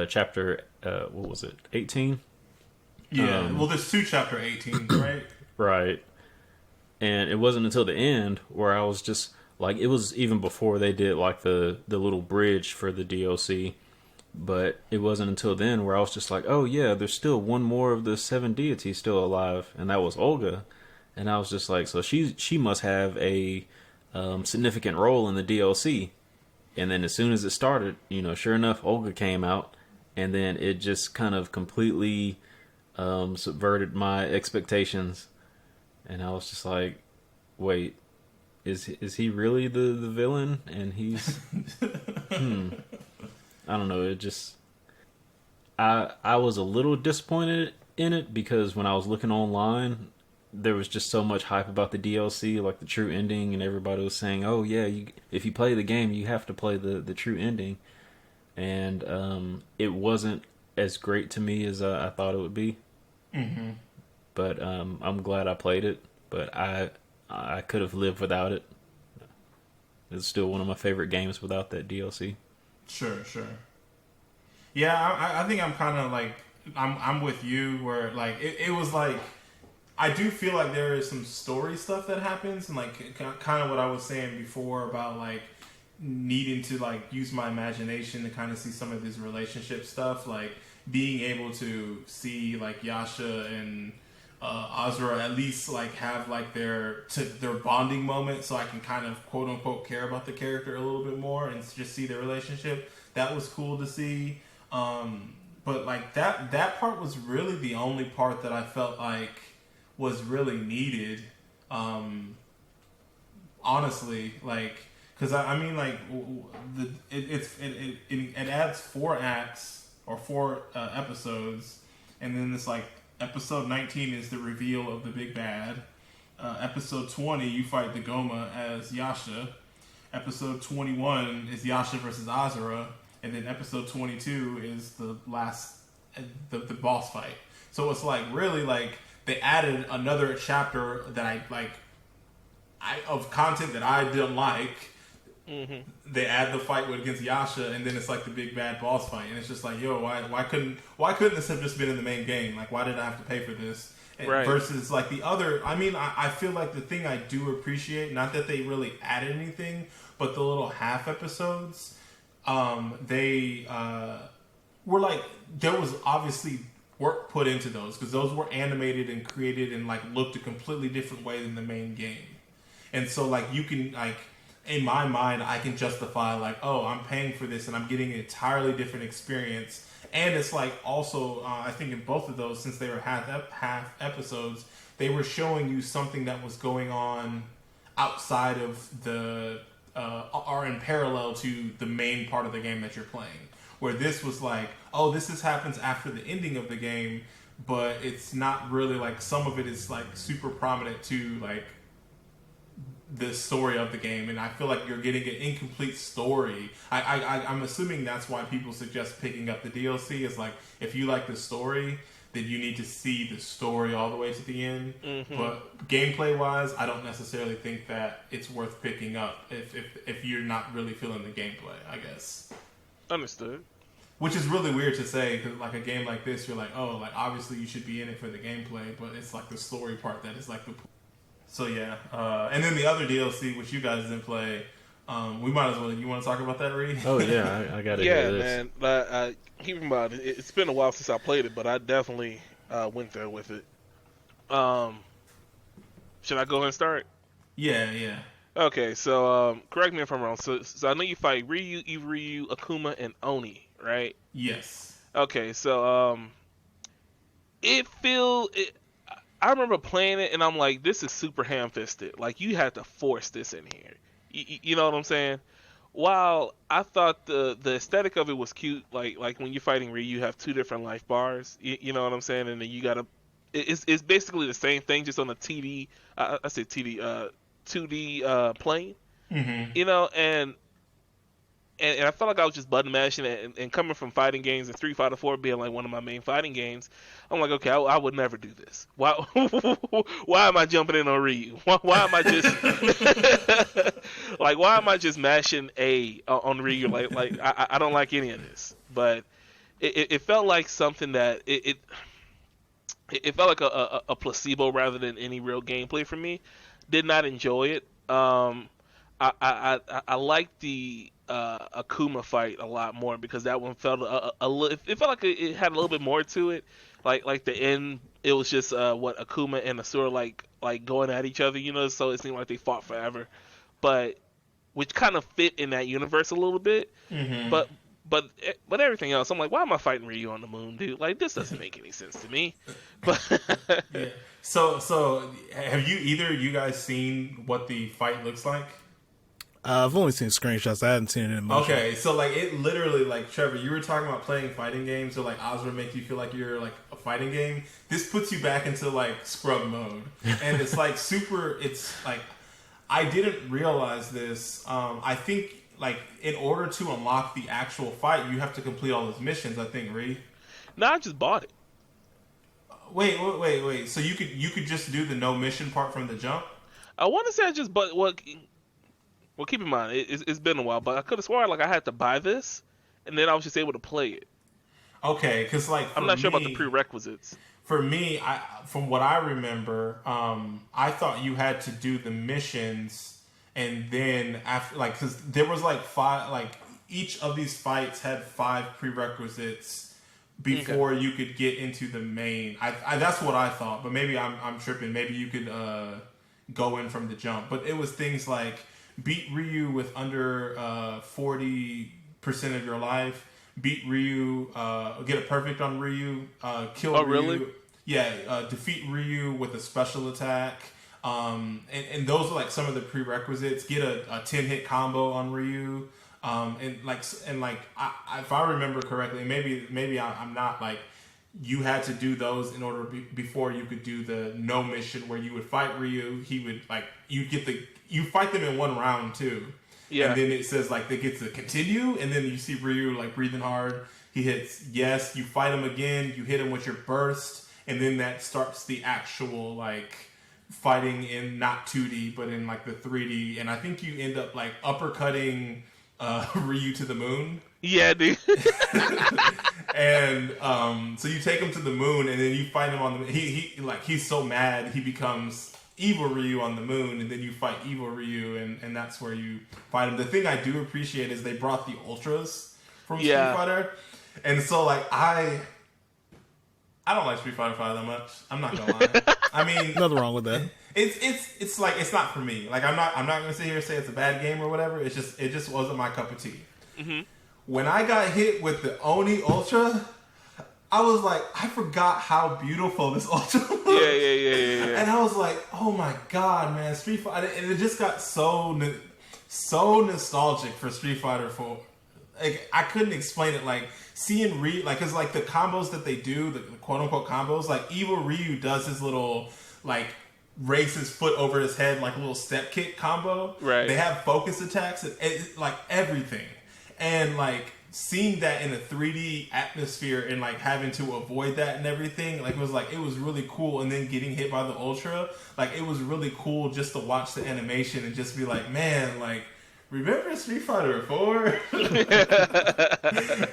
chapter, what was it, 18?
Yeah, well, there's 2 chapter 18, right?
Right. And it wasn't until the end where I was just, like, it was even before they did, like, the little bridge for the DLC, but it wasn't until then where I was just like, oh, yeah, there's still one more of the 7 deities still alive, and that was Olga. And I was just like, so she must have a significant role in the DLC. And then as soon as it started, sure enough, Olga came out, and then it just kind of completely subverted my expectations, and I was just like, wait, is he really the villain? And he's I don't know. It just I was a little disappointed in it because when I was looking online, there was just so much hype about the DLC, like the true ending, and everybody was saying, "Oh yeah, if you play the game, you have to play the true ending." And it wasn't as great to me as I thought it would be.
Mm-hmm.
But I'm glad I played it. But I could have lived without it. It's still one of my favorite games without that DLC.
Sure. Yeah, I think I'm kind of like I'm with you where like it was like I do feel like there is some story stuff that happens and like kind of what I was saying before about like needing to like use my imagination to kind of see some of this relationship stuff, like being able to see like Yasha and Asura at least like have like their bonding moment, so I can kind of quote unquote care about the character a little bit more and just see their relationship. That was cool to see. But like that part was really the only part that I felt like was really needed. Honestly, like, because I mean, like, it adds 4 acts or 4 episodes, and then it's like episode 19 is the reveal of the big bad. Episode 20, you fight the Goma as Yasha. Episode 21 is Yasha versus Asura. And then episode 22 is the last, the boss fight. So it's like, really, like, they added another chapter that of content that I didn't like. Mm-hmm. They add the fight against Yasha, and then it's like the big bad boss fight. And it's just like, yo, why couldn't this have just been in the main game? Like, why did I have to pay for this? Right. Versus, like, the other, I mean, I feel like the thing I do appreciate, not that they really added anything, but the little half episodes, they were like, there was obviously work put into those because those were animated and created and like looked a completely different way than the main game. And so like you can like, in my mind, I can justify like, oh, I'm paying for this and I'm getting an entirely different experience. And it's like also, I think in both of those, since they were half episodes, they were showing you something that was going on outside of the are in parallel to the main part of the game that you're playing. Where this was like, oh, this happens after the ending of the game, but it's not really like, some of it is like super prominent to like the story of the game, and I feel like you're getting an incomplete story. I'm assuming that's why people suggest picking up the DLC, is like, if you like the story, then you need to see the story all the way to the end. Mm-hmm. But gameplay wise, I don't necessarily think that it's worth picking up if you're not really feeling the gameplay, I guess.
Understood.
Which is really weird to say, because like a game like this, you're like, oh, like obviously you should be in it for the gameplay, but it's like the story part that is like the... So yeah, and then the other DLC, which you guys didn't play, we might as well. You want to talk about that, Reed?
Oh yeah, I got to
hear
this.
Yeah, man. Keep in mind, it's been a while since I played it, but I definitely went there with it. Should I go ahead and start?
Yeah.
Okay, so correct me if I'm wrong. So I know you fight Ryu, Akuma, and Oni, right?
Yes.
Okay, so I remember playing it, and I'm like, this is super ham-fisted. Like, you had to force this in here. You know what I'm saying? While I thought the aesthetic of it was cute, like when you're fighting Ryu, you have 2 different life bars. You know what I'm saying? And then you gotta... It's basically the same thing, just on a 2D plane. Mm-hmm. You know, and I felt like I was just button mashing it, and coming from fighting games and Street Fighter 4 being like one of my main fighting games, I'm like, okay, I would never do this. Why am I jumping in on Ryu? Why am I just like, why am I just mashing A on Ryu? Like I don't like any of this. But it felt like something that it felt like a placebo rather than any real gameplay for me. Did not enjoy it. I liked the Akuma fight a lot more, because that one felt it felt like it had a little bit more to it. Like the end, it was just what Akuma and Asura like going at each other, you know. So it seemed like they fought forever, but which kind of fit in that universe a little bit. Mm-hmm. but everything else, I'm like, why am I fighting Ryu on the moon, dude? Like, this doesn't make any sense to me. But
Yeah. So have you guys seen what the fight looks like?
I've only seen screenshots. I hadn't seen it in motion.
Okay, so like it literally, like Trevor, you were talking about playing fighting games, so like Asura makes you feel like you're like a fighting game. This puts you back into like scrub mode, and it's like super. It's like I didn't realize this. I think like in order to unlock the actual fight, you have to complete all those missions. I think, Ree.
no, I just bought it.
Wait. So you could just do the no mission part from the jump?
I want to say I just bought. Well, keep in mind, it's been a while, but I could have sworn like I had to buy this, and then I was just able to play it.
Okay, because like
I'm not sure about the prerequisites.
For me, from what I remember, I thought you had to do the missions, and then after, like, because there was like 5, like each of these fights had 5 prerequisites before you could get into the main. I that's what I thought, but maybe I'm tripping. Maybe you could go in from the jump, but it was things like beat Ryu with under 40% of your life. Beat Ryu, get a perfect on Ryu, kill Ryu.
Really?
Yeah, defeat Ryu with a special attack. And those are like some of the prerequisites. Get a 10-hit combo on Ryu. If I remember correctly, maybe I'm not, like, you had to do those in order before you could do the no mission where you would fight Ryu. He would, like, you fight them in one round too. Yeah. And then it says like they get to continue, and then you see Ryu like breathing hard. He hits yes, you fight him again, you hit him with your burst, and then that starts the actual like fighting in not 2D but in like the 3D, and I think you end up like uppercutting Ryu to the moon.
Yeah, dude.
And so you take him to the moon, and then you fight him on the he's so mad he becomes evil Ryu on the moon, and then you fight evil Ryu, and that's where you fight him. The thing I do appreciate is they brought the ultras from Street Fighter, and so like I don't like Street Fighter 5 that much. I'm not gonna lie. I mean,
nothing wrong with that.
It's like it's not for me. Like I'm not gonna sit here and say it's a bad game or whatever. It just wasn't my cup of tea. Mm-hmm. When I got hit with the Oni Ultra, I was like, I forgot how beautiful this Ultra was.
Yeah.
And I was like, oh my god, man, Street Fighter. And it just got so nostalgic for Street Fighter 4. Like, I couldn't explain it. Like, seeing Ryu, like, because, like, the combos that they do, the quote-unquote combos, like, evil Ryu does his little, like, raise his foot over his head, like, a little step kick combo.
Right.
They have focus attacks, and like, everything. And, like, seeing that in a 3D atmosphere and like having to avoid that and everything, like it was really cool. And then getting hit by the Ultra, like it was really cool just to watch the animation and just be like, man, like remember Street Fighter 4?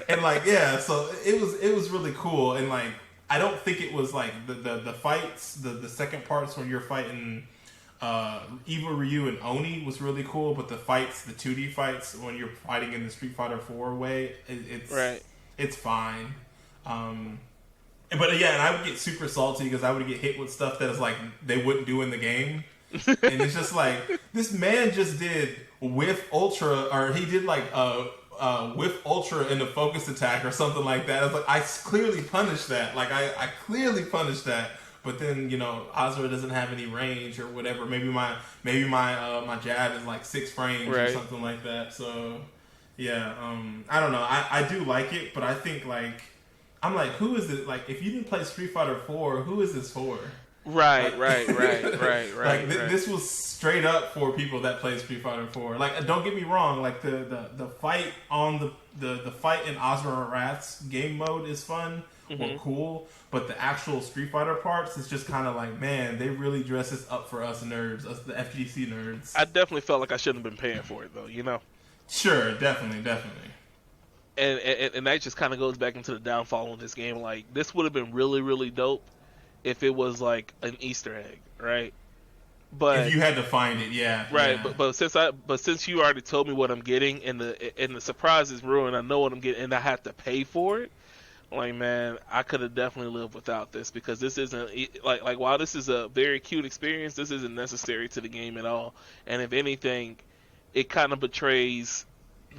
And like, yeah, so it was really cool. And like I don't think it was like the fights, the second parts when you're fighting Evil Ryu and Oni was really cool, but the fights, the 2D fights when you're fighting in the Street Fighter 4 way, it's fine. But yeah, and I would get super salty because I would get hit with stuff that is like they wouldn't do in the game, and it's just like this man just did whiff ultra, or he did like whiff ultra in the focus attack or something like that. I was like, I clearly punished that. Like I clearly punished that. But then, you know, Asura doesn't have any range or whatever. Maybe my jab is like 6 frames or something like that. So yeah, I don't know. I do like it, but I think like I'm like, who is it? Like, if you didn't play Street Fighter 4, who is this for?
Right.
Like this was straight up for people that play Street Fighter 4. Like, don't get me wrong. Like the fight on the fight in Asura Wrath's game mode is fun. Or cool, but the actual Street Fighter parts is just kind of like, man, they really dress this up for us nerds, us the FGC nerds.
I definitely felt like I shouldn't have been paying for it though, you know.
Sure, definitely.
And that just kind of goes back into the downfall of this game. Like, this would have been really, really dope if it was like an Easter egg, right? But
if you had to find it, yeah,
right.
Yeah.
But since you already told me what I'm getting, and the surprise is ruined, I know what I'm getting, and I have to pay for it. Like, man, I could have definitely lived without this, because this isn't like while this is a very cute experience, this isn't necessary to the game at all. And if anything, it kind of betrays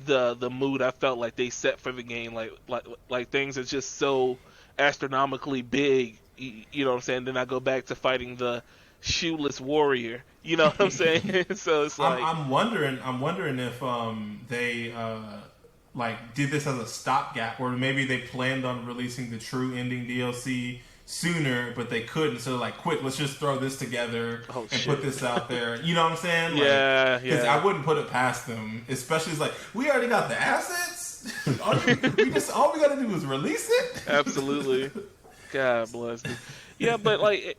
the mood I felt like they set for the game. Like things are just so astronomically big. You know what I'm saying? Then I go back to fighting the shoeless warrior. You know what I'm saying? So it's like
I'm wondering if they like did this as a stopgap, or maybe they planned on releasing the true ending DLC sooner, but they couldn't. So like, quick, let's just throw this together and put this out there. You know what I'm saying? Like,
yeah.
Because I wouldn't put it past them, especially it's like we already got the assets. all we gotta do is release it.
Absolutely. God bless me. Yeah, but like,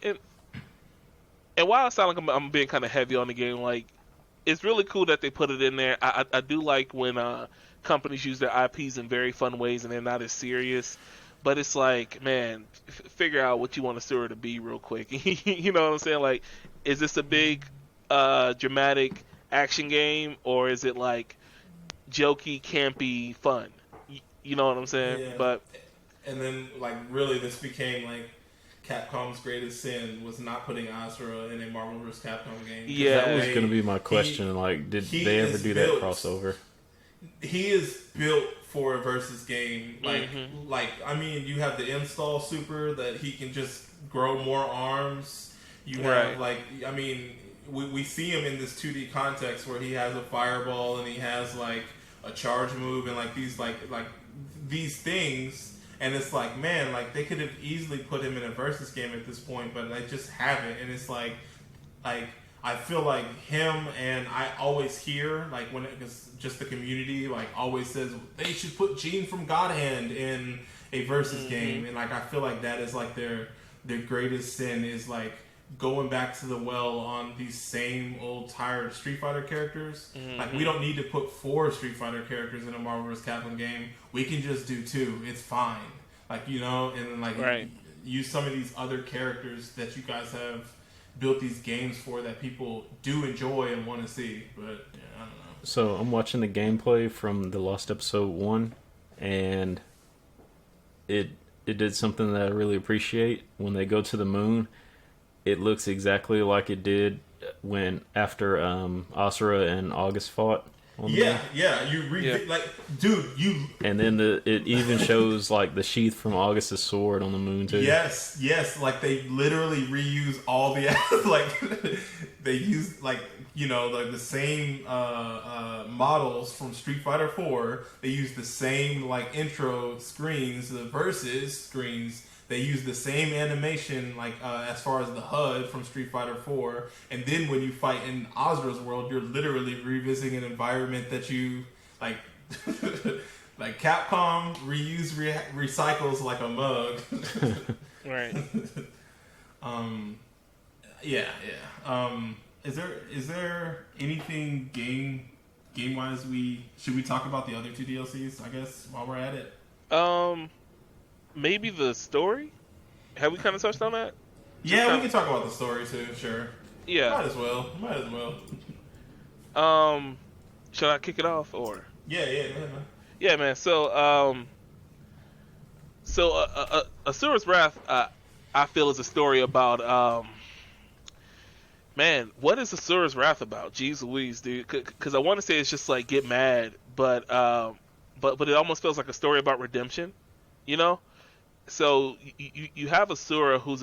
and while I sound like I'm being kind of heavy on the game, like it's really cool that they put it in there. I do like when companies use their IPs in very fun ways and they're not as serious. But it's like, man, figure out what you want Asura to be real quick. You know what I'm saying? Like, is this a big, dramatic action game, or is it like jokey, campy, fun? You know what I'm saying?
Yeah.
But
and then like really, this became like Capcom's greatest sin was not putting Asura in a Marvel vs. Capcom game.
Yeah,
that was going to be my question. Did they ever do that crossover?
He is built for a versus game. Like I mean, you have the install super that he can just grow more arms. You have I mean, we see him in this 2D context where he has a fireball and he has like a charge move and like these things. And it's like, man, like they could have easily put him in a versus game at this point, but they just haven't. And it's like I feel like him, and I always hear like when it's just the community like always says they should put Gene from God Hand in a versus game, and like I feel like that is like their greatest sin is like going back to the well on these same old tired Street Fighter characters. Like we don't need to put 4 Street Fighter characters in a Marvel vs. Capcom game. We can just do 2. It's fine. Like, you know, and like use some of these other characters that you guys have built these games for that people do enjoy and want to see. But yeah, I don't know.
So I'm watching the gameplay from the Lost Episode 1, and it did something that I really appreciate. When they go to the moon, it looks exactly like it did after Asura and August fought.
Yeah. Like, dude,
and then it even shows like the sheath from August's sword on the moon too.
Yes, like they literally reuse all the like they use like, you know, like the same models from Street Fighter 4. They use the same like intro screens, the versus screens. They use the same animation, like as far as the HUD from Street Fighter 4, and then when you fight in Asura's world, you're literally revisiting an environment that you like. Like Capcom recycles like a mug.
right.
Is there anything game wise should we talk about the other 2 DLCs? I guess while we're at it.
Maybe the story? Have we kind of touched on that?
Yeah, we can talk about the story too, sure.
Yeah.
Might as well.
Should I kick it off or?
Yeah, go ahead, man.
Yeah, man. So Asura's Wrath, I feel is a story about, man, what is Asura's Wrath about? Jeez Louise, dude. Because I want to say it's just like get mad, but it almost feels like a story about redemption, you know? So you have Asura, who's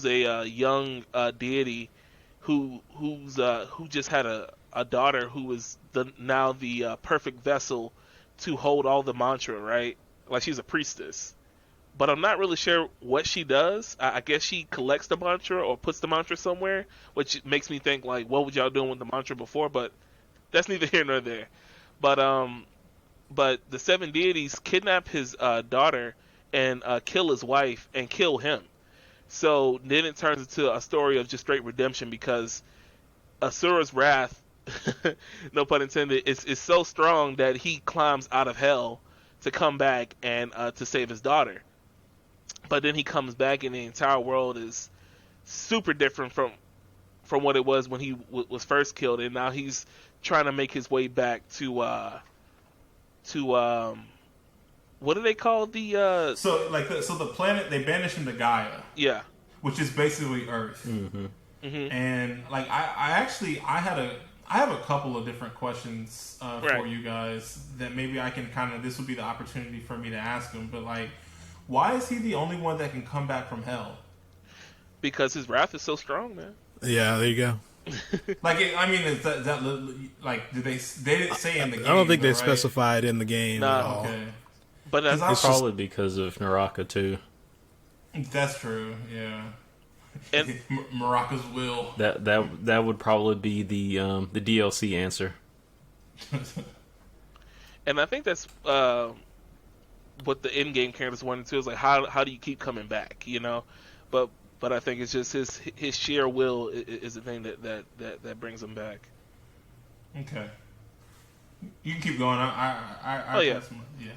a young deity, who just had a daughter who is now the perfect vessel to hold all the mantra, right? Like she's a priestess, but I'm not really sure what she does. I guess she collects the mantra or puts the mantra somewhere, which makes me think like, what would y'all doing with the mantra before? But that's neither here nor there. But the 7 deities kidnap his daughter and kill his wife and kill him. So then it turns into a story of just straight redemption because Asura's wrath, no pun intended, is so strong that he climbs out of hell to come back and to save his daughter. But then he comes back and the entire world is super different from what it was when he was first killed, and now he's trying to make his way back to what do they call the
so the planet, they banished him to Gaia,
yeah,
which is basically Earth. And like I I have a couple of different questions
Right.
for you guys that maybe I can kind of. This would be the opportunity for me to ask them. But like, why is he the only one that can come back from hell?
Because his wrath is so strong, man.
Yeah, there you go.
Like, I mean, is that like? Did they didn't say in the game?
I don't think they
right?
specified in the game
Nah.
at all.
Okay,
But that's
'Cause I-
It's probably because of Naraka too.
that's true. Yeah,
And-
Maraq's will.
That would probably be the DLC answer.
and I think that's what the in-game characters wanted to is like how do you keep coming back, you know? But I think it's just his sheer will is the thing that brings him back.
Okay, you can keep going.
Oh, yeah.
Yeah.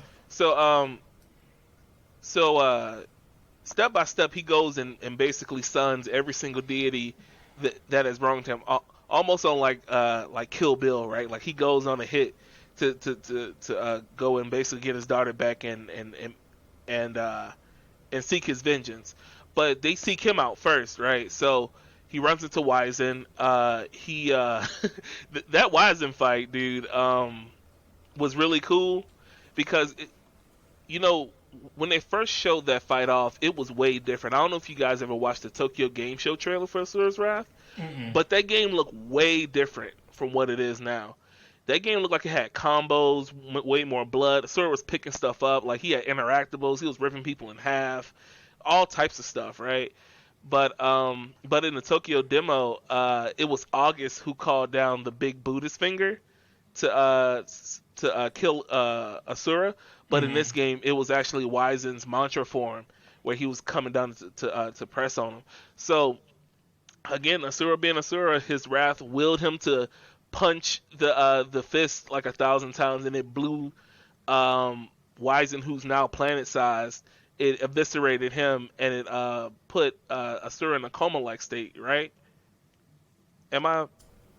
So step by step he goes and basically suns every single deity that has wronged him, almost on like Kill Bill, right? Like he goes on a hit to go and basically get his daughter back and seek his vengeance. But they seek him out first, right? So he runs into Wizen. That Wizen fight, dude, was really cool because when they first showed that fight off, it was way different. I don't know if you guys ever watched the Tokyo Game Show trailer for Asura's Wrath, but that game looked way different from what it is now. That game looked like it had combos, way more blood. Asura was picking stuff up, like he had interactables, he was ripping people in half, all types of stuff, right? But in the Tokyo demo, it was August who called down the big Buddhist finger to kill Asura. But in this game, it was actually Wizen's mantra form, where he was coming down to press on him. So again, Asura being Asura, his wrath willed him to punch the fist like 1,000 times, and it blew Wizen, who's now planet-sized. It eviscerated him, and it put Asura in a coma-like state. Right? Am I?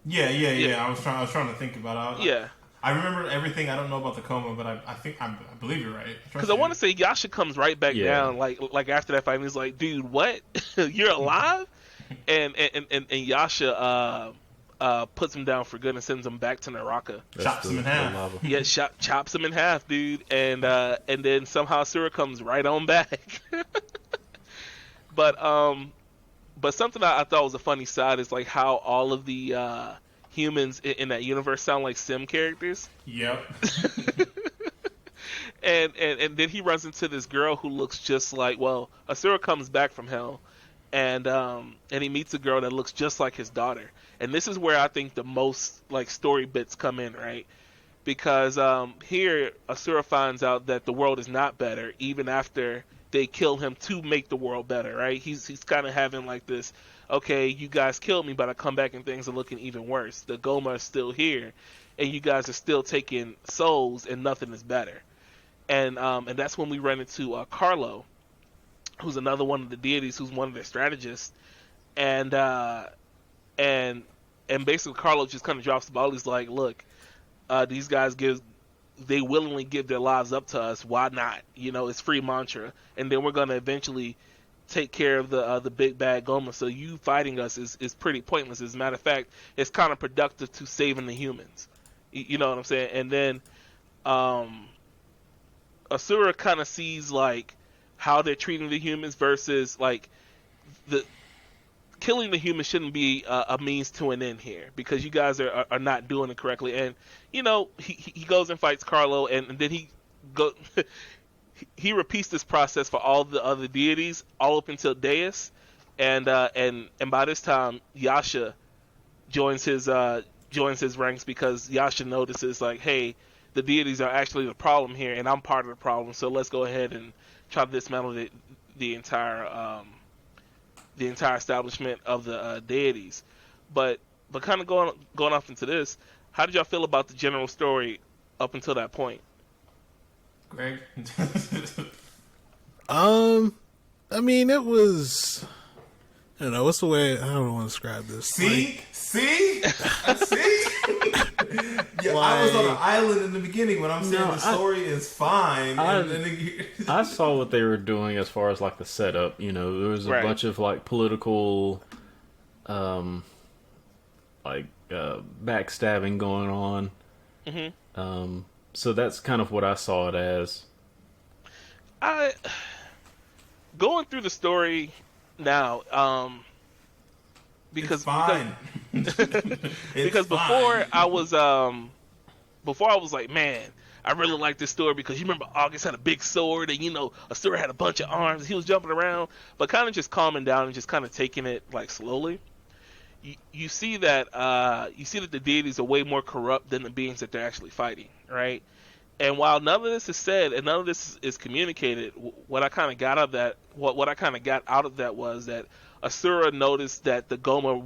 Yeah. I was trying to think about it.
Yeah.
I remember everything. I don't know about the coma, but I believe you're right.
Because I want to say Yasha comes right back down, like after that fight, and he's like, "Dude, what? You're alive?" and Yasha puts him down for good and sends him back to Naraka.
Chops him in half.
Yeah, chops him in half, dude, and then somehow Asura comes right on back. But something I thought was a funny side is like how all of the humans in that universe sound like sim characters.
Yep.
and then he runs into this girl who looks just like, well, Asura comes back from hell, and he meets a girl that looks just like his daughter. And this is where I think the most like story bits come in, right? Because here Asura finds out that the world is not better even after they kill him to make the world better, right? He's kind of having like this, okay, you guys killed me, but I come back and things are looking even worse. The Goma is still here, and you guys are still taking souls, and nothing is better. And that's when we run into Carlo, who's another one of the deities, who's one of their strategists, and basically Carlo just kind of drops the ball. He's like, look, these guys they willingly give their lives up to us. Why not? It's free mantra, and then we're gonna eventually take care of the big bad Goma. So you fighting us is pretty pointless. As a matter of fact, it's kind of productive to saving the humans. You know what I'm saying? And then Asura kind of sees like how they're treating the humans versus like the killing the humans shouldn't be a means to an end here, because you guys are not doing it correctly. And he goes and fights Carlo, and then he repeats this process for all the other deities, all up until Deus, and by this time Yasha joins his ranks, because Yasha notices like, hey, the deities are actually the problem here, and I'm part of the problem. So let's go ahead and try to dismantle the entire establishment of the deities. But kind of going off into this, how did y'all feel about the general story up until that point?
Greg?
I mean, it was, I don't know, what's the way, I don't want to describe this.
See? Yeah, I was on an island in the beginning when I'm saying the story is fine.
I saw what they were doing as far as like the setup. There was a bunch of like political, like backstabbing going on. So that's kind of what I saw it as.
I going through the story now, because
it's fine.
because before I was like, man, I really like this story because you remember August had a big sword and Asura had a bunch of arms. He was jumping around, but kind of just calming down and just kind of taking it like slowly. You see that the deities are way more corrupt than the beings that they're actually fighting, right? And while none of this is said and none of this is communicated, what I kind of got out of that, what I kind of got out of that was that Asura noticed that the Goma,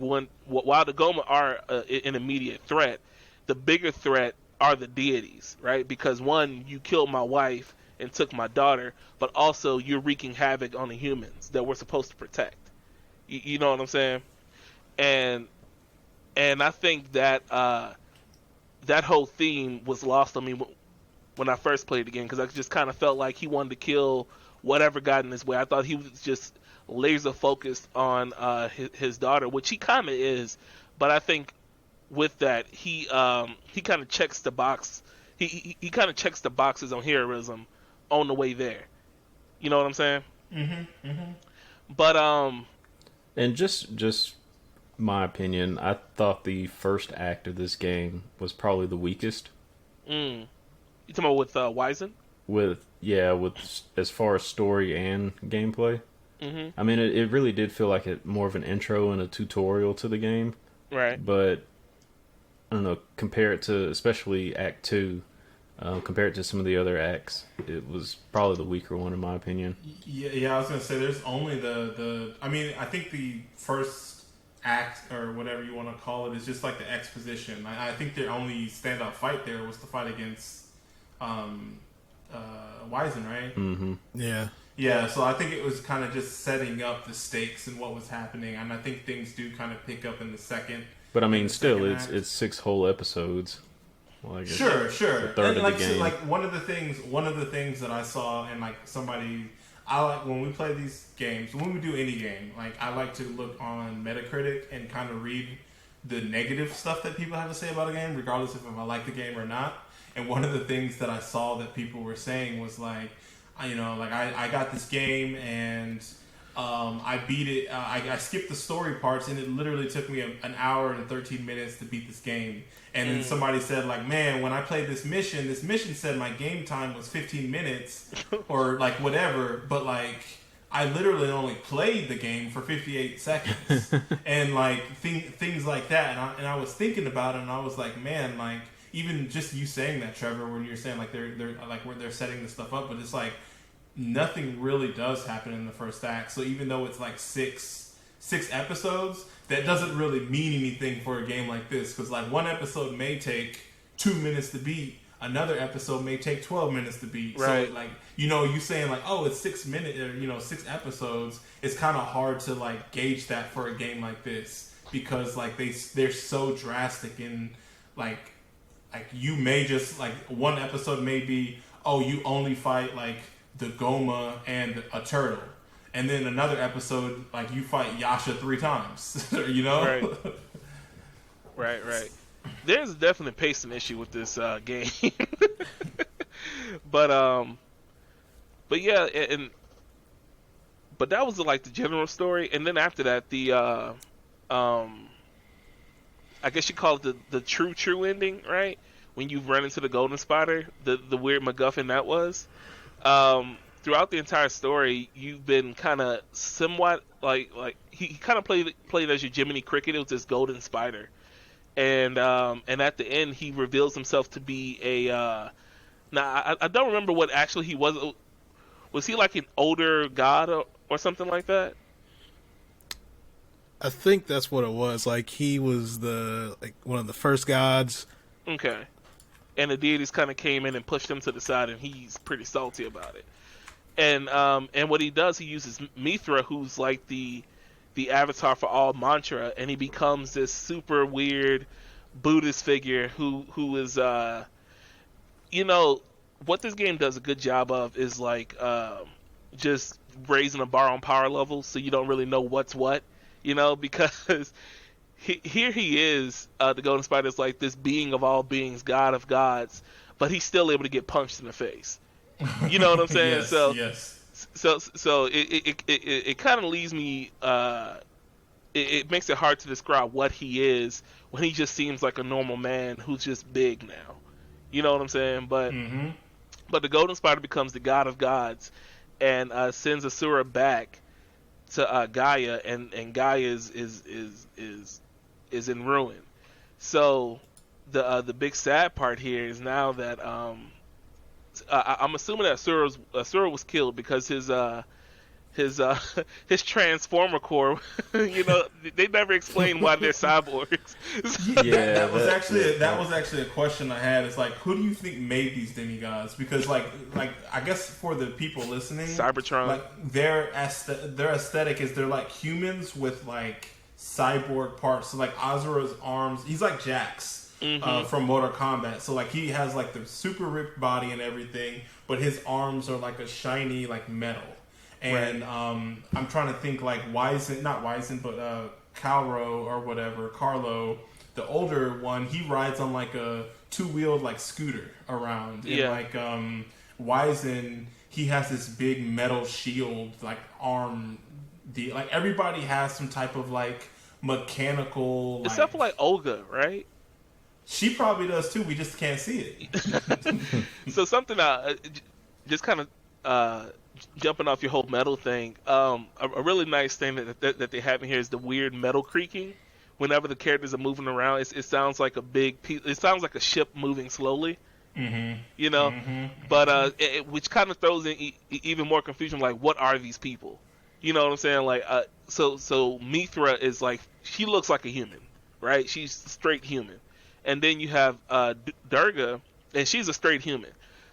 while the Goma are an immediate threat, the bigger threat are the deities, right? Because one, you killed my wife and took my daughter, but also you're wreaking havoc on the humans that we're supposed to protect. You know what I'm saying? And I think that that whole theme was lost on me when I first played the game, because I just kind of felt like he wanted to kill whatever got in his way. I thought he was just laser focused on his daughter, which he kind of is, but I think with that he kind of checks the box. He kind of checks the boxes on heroism on the way there. You know what I'm saying? But
and just my opinion, I thought the first act of this game was probably the weakest.
You talking about with Wizen?
With as far as story and gameplay. I mean, it really did feel like more of an intro and a tutorial to the game.
Right.
But I don't know, compare it to especially Act 2, compare it to some of the other acts, it was probably the weaker one in my opinion.
Yeah, I was gonna say there's only the I mean, I think the first act or whatever you want to call it is just like the exposition. I think their only standout fight there was the fight against Wizen, right? Yeah, so I think it was kind of just setting up the stakes and what was happening, and I think things do kind of pick up in the second.
But I mean, still, it's 6 whole episodes. Well,
sure.
A third
and
of the game.
like one of the things that I saw, and like somebody, I like when we play these games, when we do any game, like I like to look on Metacritic and kind of read the negative stuff that people have to say about a game, regardless of if I like the game or not. And one of the things that I saw that people were saying was like, I got this game and I beat it. I skipped the story parts, and it literally took me an hour and 13 minutes to beat this game. And then somebody said, like, man, when I played this mission said my game time was 15 minutes or like whatever, but like I literally only played the game for 58 seconds, and like things like that. And I was thinking about it, and I was like, man, like even just you saying that, Trevor, when you're saying like they're like where they're setting this stuff up, but it's like nothing really does happen in the first act. So even though it's like six episodes, that doesn't really mean anything for a game like this, because like one episode may take 2 minutes to beat, another episode may take 12 minutes to beat.
Right.
So like, you saying like, oh, it's 6 minutes, or 6 episodes, it's kind of hard to like gauge that for a game like this, because like they're so drastic in like you may just like one episode may be, oh, you only fight like the Goma and a turtle, and then another episode like you fight Yasha 3 times.
Right. There's definitely a pacing issue with this game. but yeah, but that was like the general story, and then after that the I guess you call it the true ending, right? When you run into the golden spider, the weird MacGuffin that was. Throughout the entire story, you've been kind of somewhat like he kind of played as your Jiminy Cricket. It was this golden spider, and at the end he reveals himself to be a. Now I don't remember what actually he was. Was he like an older god or something like that?
I think that's what it was. Like he was one of the first gods.
Okay. And the deities kind of came in and pushed him to the side, and he's pretty salty about it. And what he does, he uses Mithra, who's like the avatar for all mantra, and he becomes this super weird Buddhist figure who is what this game does a good job of is like just raising the bar on power levels, so you don't really know what's what, because here he is, the Golden Spider is like this being of all beings, God of gods, but he's still able to get punched in the face. You know what I'm saying?
Yes.
So it kind of leaves me. It makes it hard to describe what he is when he just seems like a normal man who's just big now. You know what I'm saying? But the Golden Spider becomes the God of gods, and sends Asura back to Gaia, and Gaia is in ruin. So the big sad part here is now that I'm assuming that Asura was killed because his transformer core, they never explain why they're cyborgs.
Yeah,
that was actually a question I had. It's like, who do you think made these demigods? Because like I guess for the people listening,
Cybertron,
like their aesthetic is they're like humans with like cyborg parts. So like Asura's arms, he's like Jax. From Mortal Kombat, so like he has like the super ripped body and everything, but his arms are like a shiny like metal. And I'm trying to think like not Wizen, but Calro or whatever, Carlo, the older one, he rides on like a 2-wheeled like scooter around. And like Wizen, he has this big metal shield like arm. Like everybody has some type of like mechanical.
Except for like Olga, right?
She probably does too. We just can't see it.
So something just kind of jumping off your whole metal thing. A really nice thing that they have in here is the weird metal creaking. Whenever the characters are moving around, it sounds like a big piece. It sounds like a ship moving slowly. But which kind of throws in even more confusion. Like, what are these people? You know what I'm saying? Like, so Mithra is like, she looks like a human, right? She's straight human. And then you have Durga, and she's a straight human.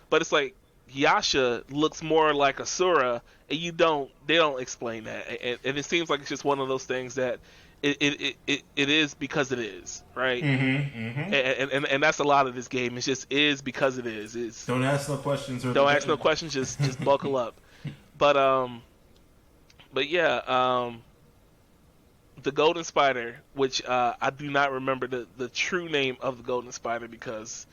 But it's like Yasha looks more like Asura, and they don't explain that. And it seems like it's just one of those things that it is because it is, right? And that's a lot of this game. It just is because it is.
Don't ask no questions.
Don't ask no questions. Just buckle up. But yeah. The Golden Spider, which I do not remember the true name of the Golden Spider because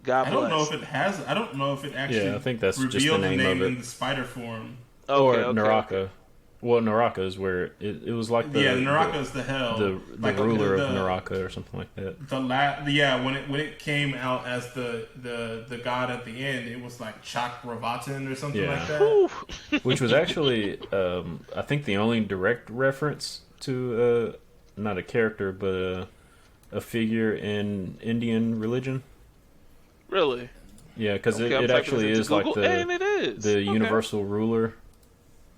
God bless.
I don't know if it has. I don't know if it actually.
Yeah, I think that's just the name of it
in the spider form.
Naraka. Well, Naraka is where it was like the
Naraka is the hell,
the ruler of Naraka or something like that.
When it came out as the god at the end, it was like Chakravatan or something like that,
which was actually I think the only direct reference to not a character but a figure in Indian religion.
Really?
Yeah, because it actually is like the universal ruler,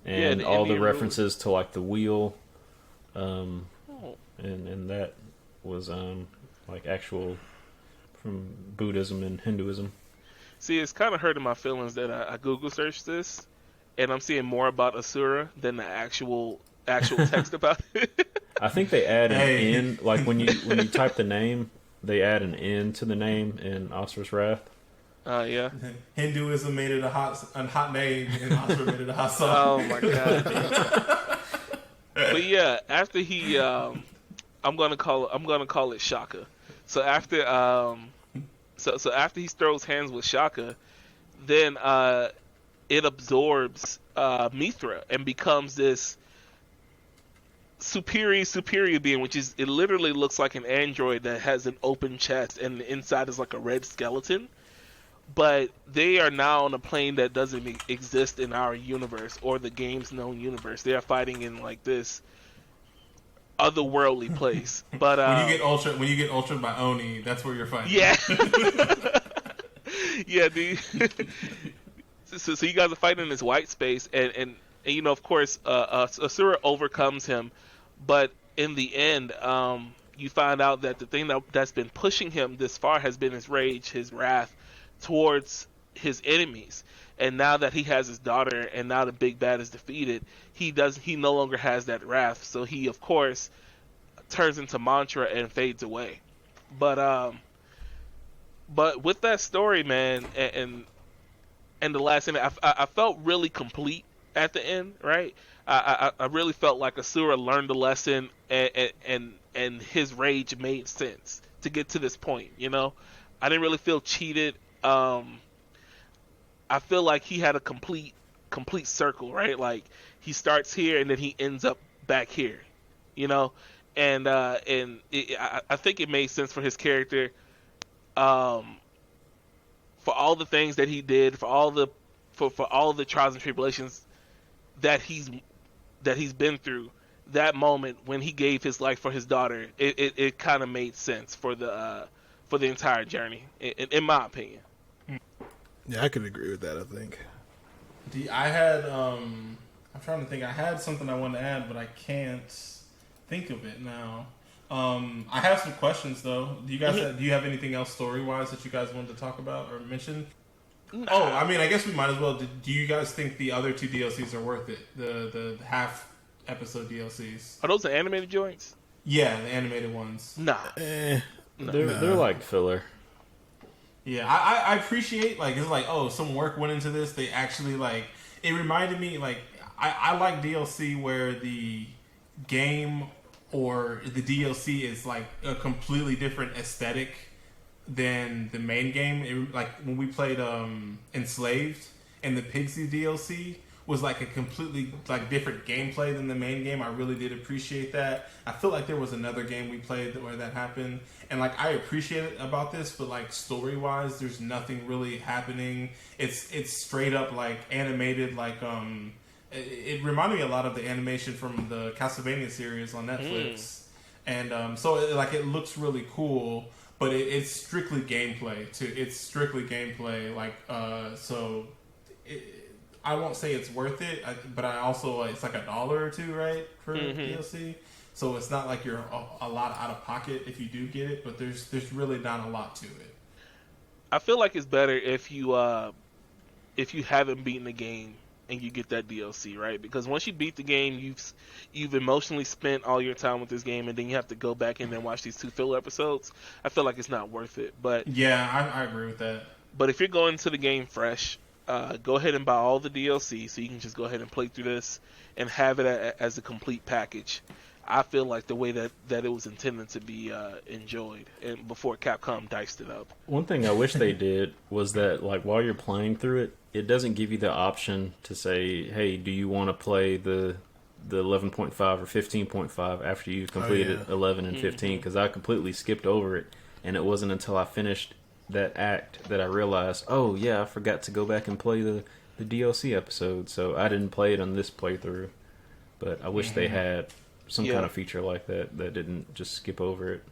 and all the references to like the wheel, and that was like actual from Buddhism and Hinduism.
See, it's kind of hurting my feelings that I Google searched this, and I'm seeing more about Asura than the actual text about it.
I think they add an N, like when you type the name, they add an N to the name in Asura's Wrath.
Yeah.
Hinduism made it a hot name, and Asura made it a hot song.
Oh my god. But yeah, after he, I'm gonna call it Shaka. So after so after he throws hands with Shaka, then it absorbs Mithra and becomes this superior being, which is, it literally looks like an android that has an open chest and the inside is like a red skeleton. But they are now on a plane that doesn't exist in our universe or the game's known universe. They are fighting in like this otherworldly place. But
when you get ultraed by Oni, that's where you're fighting.
Yeah. Yeah, dude. So you guys are fighting in this white space, and of course, Asura overcomes him, but in the end, you find out that the thing that's been pushing him this far has been his rage, his wrath towards his enemies. And now that he has his daughter, and now the big bad is defeated, he no longer has that wrath. So he, of course, turns into Mantra and fades away. But with that story, man, and the last thing, I felt really complete at the end, right? I really felt like Asura learned a lesson, and his rage made sense to get to this point. I didn't really feel cheated. I feel like he had a complete circle, right? Like he starts here and then he ends up back here, you know, I think it made sense for his character, for all the things that he did, for all the trials and tribulations that he's been through. That moment when he gave his life for his daughter, it kind of made sense for the entire journey, in my opinion.
Yeah, I could agree with that. I think.
I had I'm trying to think. I had something I wanted to add, but I can't think of it now. I have some questions though. Do you have anything else story wise that you guys wanted to talk about or mention?
Nah.
Oh, I mean, I guess we might as well. Do you guys think the other two DLCs are worth it? The half episode DLCs.
Are those the animated joints?
Yeah, the animated ones.
Nah.
They're like filler.
Yeah, I appreciate, like, it's like, oh, some work went into this. They actually, like, it reminded me, like, I like DLC where the game or the DLC is, like, a completely different aesthetic than the main game. Like, when we played Enslaved and the Pigsy DLC was, like, a completely, like, different gameplay than the main game. I really did appreciate that. I feel like there was another game we played where that happened. And, like, I appreciate it about this, but, like, story-wise, there's nothing really happening. It's straight up, like, animated, like, it reminded me a lot of the animation from the Castlevania series on Netflix. And, so, it looks really cool, but it's strictly gameplay, too. It's strictly gameplay, like, so... I won't say it's worth it, but I also, it's like $1 or $2, right, for DLC. So it's not like you're a lot out of pocket if you do get it, but there's really not a lot to it.
I feel like it's better if you haven't beaten the game and you get that DLC, right? Because once you beat the game, you've emotionally spent all your time with this game, and then you have to go back in and watch these 2 filler episodes. I feel like it's not worth it. But
yeah, I agree with that.
But if you're going to the game fresh, go ahead and buy all the DLC so you can just go ahead and play through this and have it as a complete package. I feel like the way that it was intended to be enjoyed, and before Capcom diced it up. One
thing I wish they did was that, like, while you're playing through it, it doesn't give you the option to say, hey, do you want to play the 11.5 or 15.5 after you've completed 11 and 15? Because I completely skipped over it, and it wasn't until I finished that act that I realized, oh yeah, I forgot to go back and play the DLC episode, so I didn't play it on this playthrough. But I wish they had some kind of feature like that didn't just skip over it.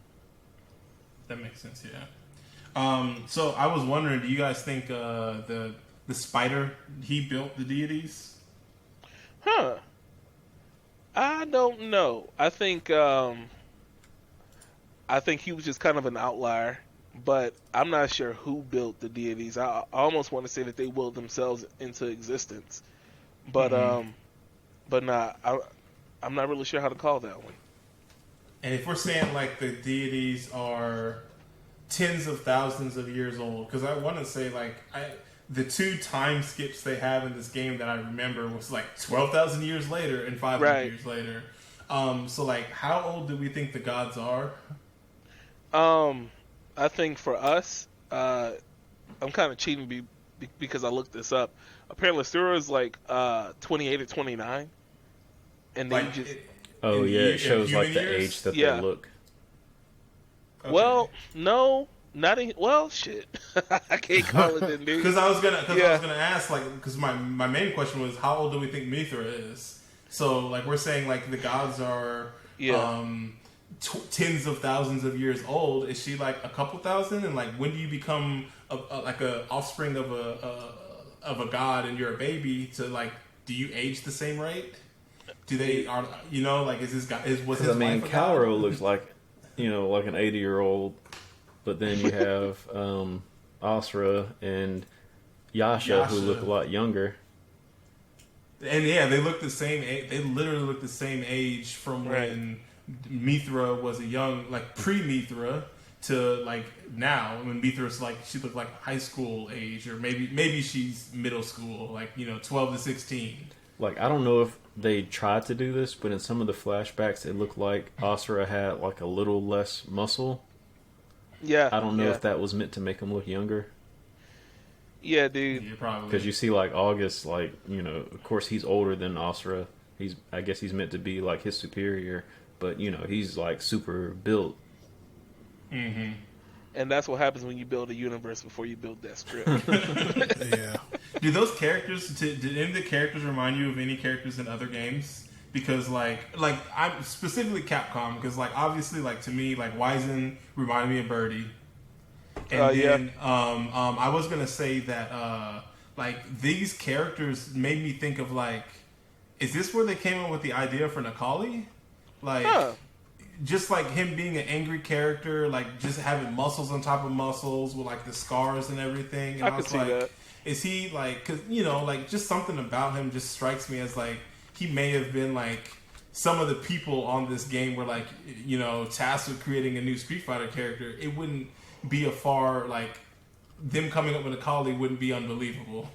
That makes sense, yeah. So I was wondering, do you guys think the spider, he built the deities?
I don't know. I think he was just kind of an outlier. But I'm not sure who built the deities. I almost want to say that they willed themselves into existence. But nah, I'm not really sure how to call that one.
And if we're saying, like, the deities are tens of thousands of years old, because I want to say, like, the 2 time skips they have in this game that I remember was, like, 12,000 years later and 500 years later. So, like, how old do we think the gods are?
I think for us, I'm kind of cheating because I looked this up. Apparently, Asura is like 28 or 29, and then
like,
it shows like the
years?
age that they look.
Okay.
Well, no, not in. Well, shit, I can't call it then, dude.
Because I was gonna ask, like, because my main question was, how old do we think Mithra is? So, like, we're saying, like, the gods are tens of thousands of years old. Is she like a couple thousand? And, like, when do you become like a offspring of a god and you're a baby? To, like, do you age the same rate? Do they like, is this guy was his wife a god?
Kaoru looks like like an 80-year-old, but then you have Asura and Yasha who look a lot younger.
And yeah, they look the same. They literally look the same age from when Mithra was a young, like, pre-Mithra to, like, now. When Mithra's, like, she looked like high school age, or maybe she's middle school, like, 12 to 16.
like, I don't know if they tried to do this, but in some of the flashbacks, it looked like Asura had like a little less muscle.
Yeah.
I don't know if that was meant to make him look younger.
Yeah, dude.
Yeah, probably.
Because you see, like, August, like, you know, of course he's older than Asura. I guess he's meant to be like his superior, but you know, he's like super built.
Mm-hmm.
And that's what happens when you build a universe before you build that script.
Yeah.
Do those characters? Did any of the characters remind you of any characters in other games? Because like I'm specifically Capcom. Because like obviously like to me like Wizen reminded me of Birdie. And then I was gonna say that like these characters made me think of like, is this where they came up with the idea for Nikali? Like. Huh. Just like him being an angry character, like just having muscles on top of muscles with like the scars and everything. And
I could see
like,
that.
Is he like, cause you know, like just something about him just strikes me as like he may have been like some of the people on this game were like, you know, tasked with creating a new Street Fighter character. It wouldn't be a far like them coming up with a colleague wouldn't be unbelievable.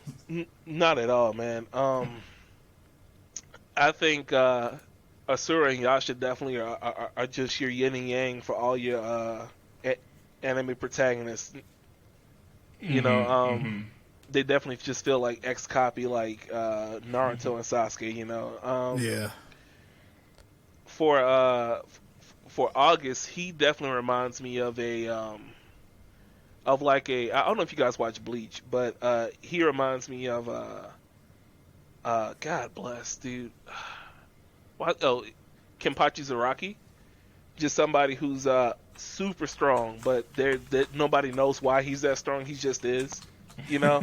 Not at all, man. I think. Asura and Yasha definitely are just your yin and yang for all your anime protagonists. You know, they definitely just feel like X copy, like Naruto and Sasuke. You know,
yeah.
For August, he definitely reminds me of a I don't know if you guys watch Bleach, but he reminds me of God bless, dude. Kenpachi Zaraki, just somebody who's super strong, but nobody knows why he's that strong. He just is, you know.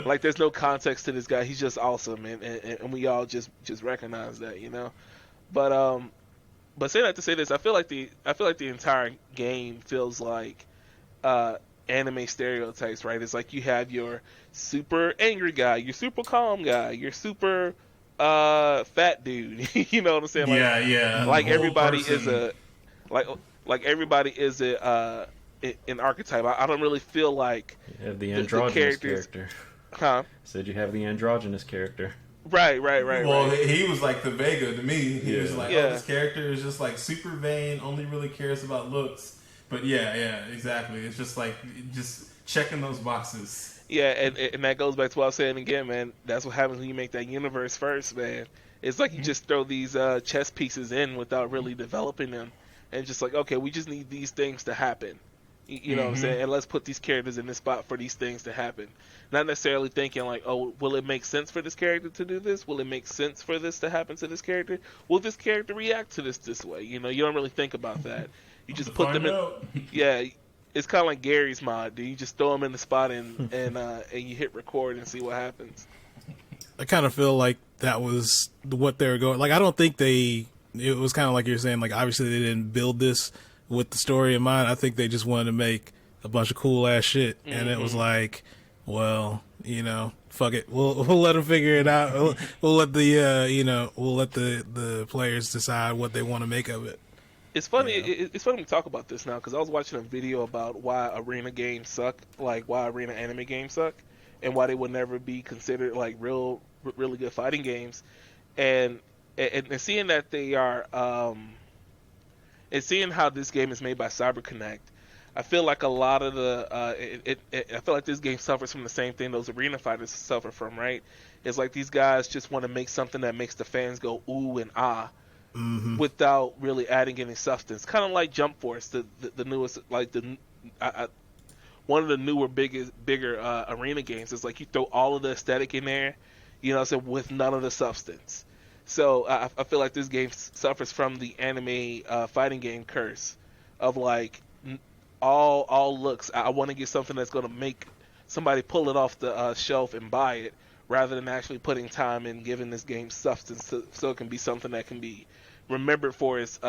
Like there's no context to this guy. He's just awesome, and we all just recognize that, you know. But say that to say this, I feel like the entire game feels like anime stereotypes, right? It's like you have your super angry guy, your super calm guy, your super fat dude. You know what I'm saying? Like,
yeah.
Like everybody is a everybody is an archetype. I don't really feel like
you have the androgynous character.
Huh?
Said you have the androgynous character.
Right.
Well, he was like the Vega to me. He was like,
oh,
this character is just like super vain, only really cares about looks. But yeah, exactly. It's just like just checking those boxes.
Yeah, and that goes back to what I was saying again, man. That's what happens when you make that universe first, man. It's like you just throw these chess pieces in without really developing them. And just like, okay, we just need these things to happen. You know what I'm saying? And let's put these characters in this spot for these things to happen. Not necessarily thinking like, oh, will it make sense for this character to do this? Will it make sense for this to happen to this character? Will this character react to this way? You know, you don't really think about that. You just put them in. Yeah. It's kind of like Gary's mod, dude. You just throw them in the spot and you hit record and see what happens.
I kind of feel like that was what they were going. Like, I don't think it was kind of like you're saying, like, obviously they didn't build this with the story in mind. I think they just wanted to make a bunch of cool ass shit. And it was like, well, you know, fuck it. We'll let them figure it out. We'll let the players decide what they want to make of it.
It's funny. Yeah. It's funny to talk about this now because I was watching a video about why arena games suck, like why arena anime games suck, and why they would never be considered like really good fighting games, and seeing that they are, and seeing how this game is made by CyberConnect, I feel like a lot of I feel like this game suffers from the same thing those arena fighters suffer from, right? It's like these guys just want to make something that makes the fans go ooh and ah. Without really adding any substance, kind of like Jump Force, the newest, like one of the newer bigger arena games. It's like you throw all of the aesthetic in there, you know, so with none of the substance. So I feel like this game suffers from the anime fighting game curse of like all looks. I want to get something that's going to make somebody pull it off the shelf and buy it, rather than actually putting time in giving this game substance so it can be something that can be remembered for its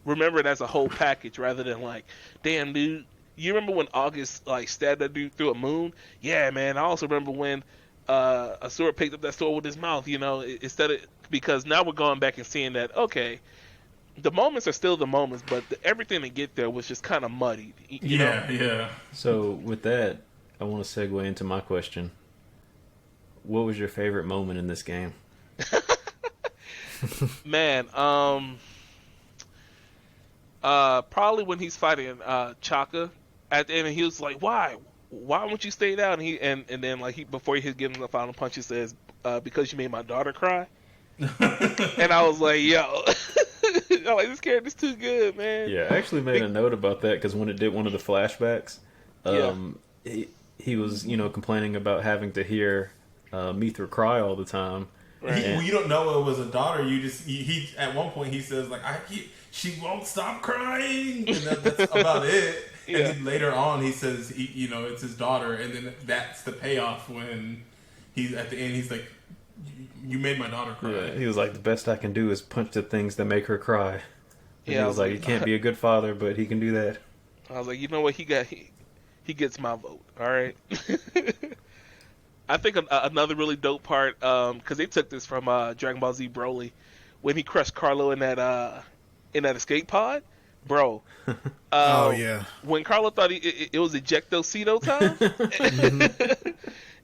remembered as a whole package, rather than like, damn dude, you remember when August like stabbed that dude through a moon? Yeah, man. I also remember when Asura picked up that sword with his mouth, you know, instead of, because now we're going back and seeing that, okay, the moments are still the moments, but everything to get there was just kind of muddied. You know?
Yeah.
So with that, I want to segue into my question. What was your favorite moment in this game?
Man, probably when he's fighting Chaka at the end, and he was like, "Why? Why won't you stay down?" And then like before he gives him the final punch, he says, "Because you made my daughter cry." And I was like, "Yo." I'm like, this character's too good, man.
Yeah, I actually made a note about that because when it did one of the flashbacks, he was, complaining about having to hear Mithra cry all the time.
Right. You don't know it was a daughter. You just he at one point he says like she won't stop crying, and that's about it. Yeah. And then later on he says it's his daughter, and then that's the payoff when he's at the end. He's like, "You made my daughter cry."
Yeah, he was like, "The best I can do is punch the things that make her cry." And he was like, "He can't be a good father, but he can do that."
I was like, you know what? He gets my vote. All right. I think another really dope part, because they took this from Dragon Ball Z Broly, when he crushed Carlo in that escape pod, bro.
Oh yeah.
When Carlo thought it was ejectocito time,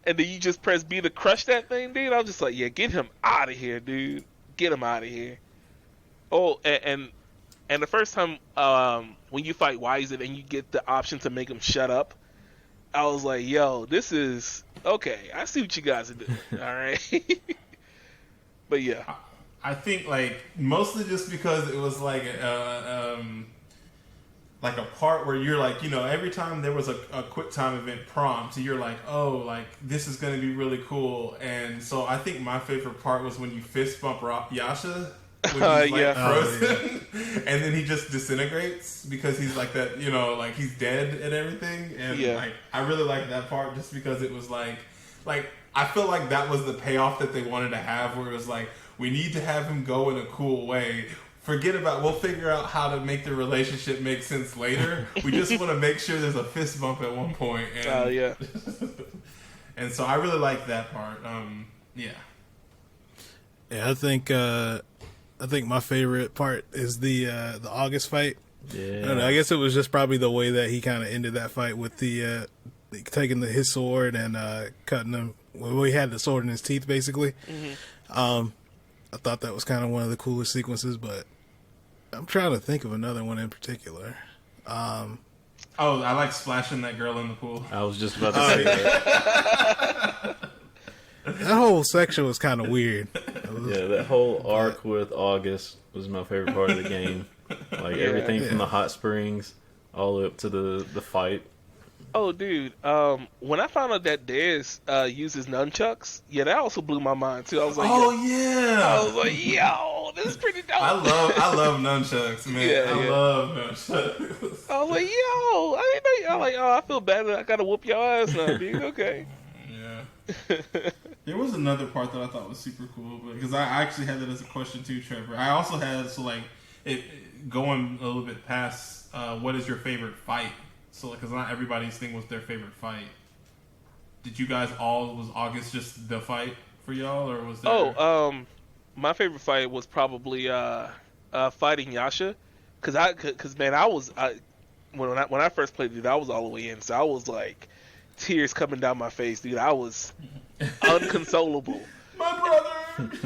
and then you just press B to crush that thing, dude. I was just like, yeah, get him out of here, dude. Get him out of here. Oh, and the first time when you fight Wizen and you get the option to make him shut up, I was like, yo, this is okay. I see what you guys are doing. All right. But yeah,
I think like mostly just because it was like a part where you're like, every time there was a quick time event prompt, you're like, oh, like this is going to be really cool. And so I think my favorite part was when you fist bump Yasha. When he's like frozen, and then he just disintegrates because he's like that, like he's dead and everything. And like I really like that part just because it was like I feel like that was the payoff that they wanted to have, where it was like, we need to have him go in a cool way. Forget about, we'll figure out how to make the relationship make sense later. We just want to make sure there's a fist bump at one point. And, and so I really like that part. Yeah,
I think my favorite part is the August fight.
Yeah.
I don't know, I guess it was just probably the way that he kind of ended that fight with the taking his sword and cutting him. Well, he had the sword in his teeth, basically. Mm-hmm. I thought that was kind of one of the coolest sequences, but I'm trying to think of another one in particular.
I like splashing that girl in the pool.
I was just about to say that.
That whole section was kind of weird.
Yeah, that whole arc with August was my favorite part of the game. Like everything from the hot springs all the way up to the fight.
Oh, dude. When I found out that Dez uses nunchucks, that also blew my mind too. I was like, I was like, yo, this is pretty dope.
I love nunchucks, man. I love nunchucks.
I was like, yo, I didn't know. I'm like, oh, I feel bad that I gotta whoop your ass now, dude. Okay.
Yeah. There was another part that I thought was super cool, because I actually had that as a question too, Trevor. I also had going a little bit past what is your favorite fight? So, because not everybody's thing was their favorite fight. Did you guys was August just the fight for y'all, or was there?
My favorite fight was probably fighting Yasha, because man, when I first played, dude, I was all the way in, so I was like tears coming down my face, dude. I was unconsolable.
My brother.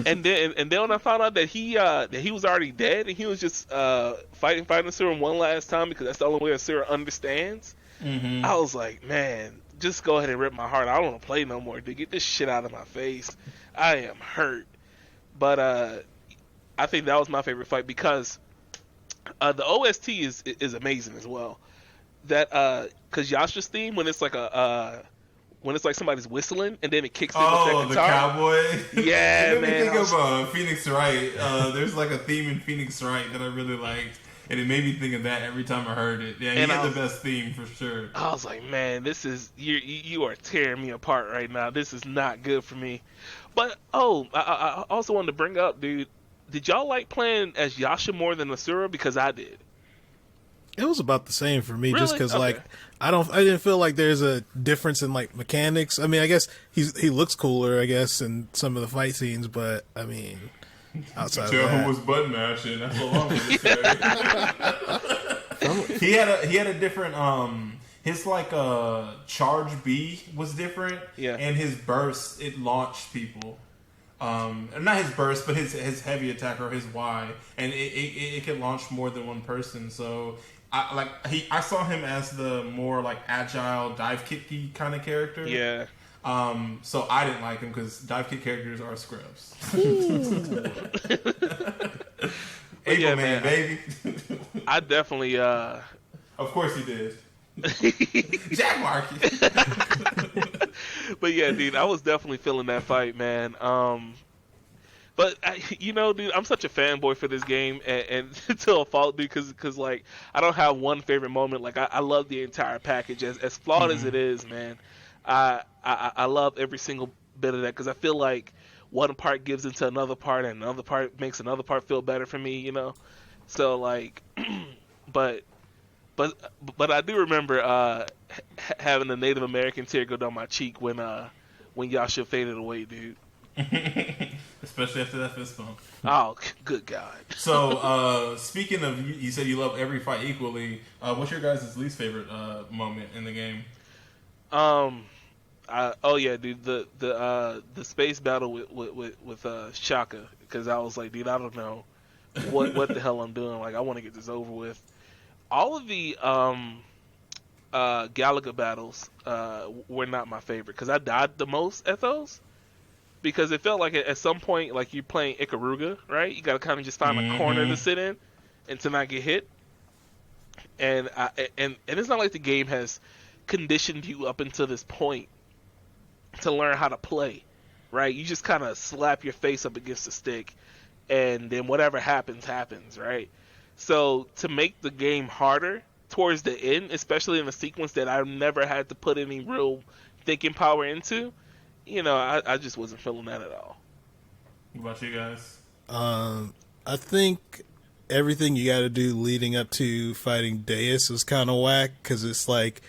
And then when I found out that he was already dead and he was just fighting Asura one last time because that's the only way Asura understands, I was like, man, just go ahead and rip my heart. I don't want to play no more, dude. Get this shit out of my face. I am hurt. But I think that was my favorite fight because the OST is amazing as well. That because Yasha's theme, when it's like somebody's whistling and then it kicks in with that guitar.
The cowboy.
Yeah,
it made
man.
me think of Phoenix Wright. There's like a theme in Phoenix Wright that I really liked, and it made me think of that every time I heard it. Yeah, he had the best theme for sure.
I was like, man, this is you are tearing me apart right now. This is not good for me. But I also wanted to bring up, dude. Did y'all like playing as Yasha more than Asura? Because I did.
It was about the same for me,
really?
Just because like I didn't feel like there's a difference in like mechanics. I mean, I guess he looks cooler, I guess, in some of the fight scenes, but I mean, outside of that,
who was button mashing. That's what I'm gonna say. He had a different his like charge B was different, and his burst it launched people. and not his burst, but his heavy attack or his Y, and it can launch more than one person. So I saw him as the more like agile dive kicky kind of character.
Yeah.
So I didn't like him because dive kick characters are scrubs. April
yeah,
man, baby.
I definitely.
Of course he did. Jack Marq.
But yeah, dude, I was definitely feeling that fight, man. But dude, I'm such a fanboy for this game, and to a fault, dude, because like I don't have one favorite moment. Like I love the entire package, as flawed as it is, man. I love every single bit of that because I feel like one part gives into another part, and another part makes another part feel better for me, you know. So like, but I do remember having a Native American tear go down my cheek when Yasha faded away, dude.
Especially after that fist bump.
Oh, good God.
So, speaking of, you said you love every fight equally. What's your guys' least favorite moment in the game?
Oh yeah, dude, the space battle with Shaka, because I was like, dude, I don't know what the hell I'm doing. Like, I want to get this over with. All of the Galaga battles were not my favorite because I died the most at those. Because it felt like at some point, like you're playing Ikaruga, right? You got to kind of just find a corner to sit in and to not get hit. And it's not like the game has conditioned you up until this point to learn how to play, right? You just kind of slap your face up against the stick, and then whatever happens, right? So to make the game harder towards the end, especially in a sequence that I've never had to put any real thinking power into, you know, I just wasn't feeling that at all.
What about you guys?
I think everything you got to do leading up to fighting Deus was kind of whack because it's like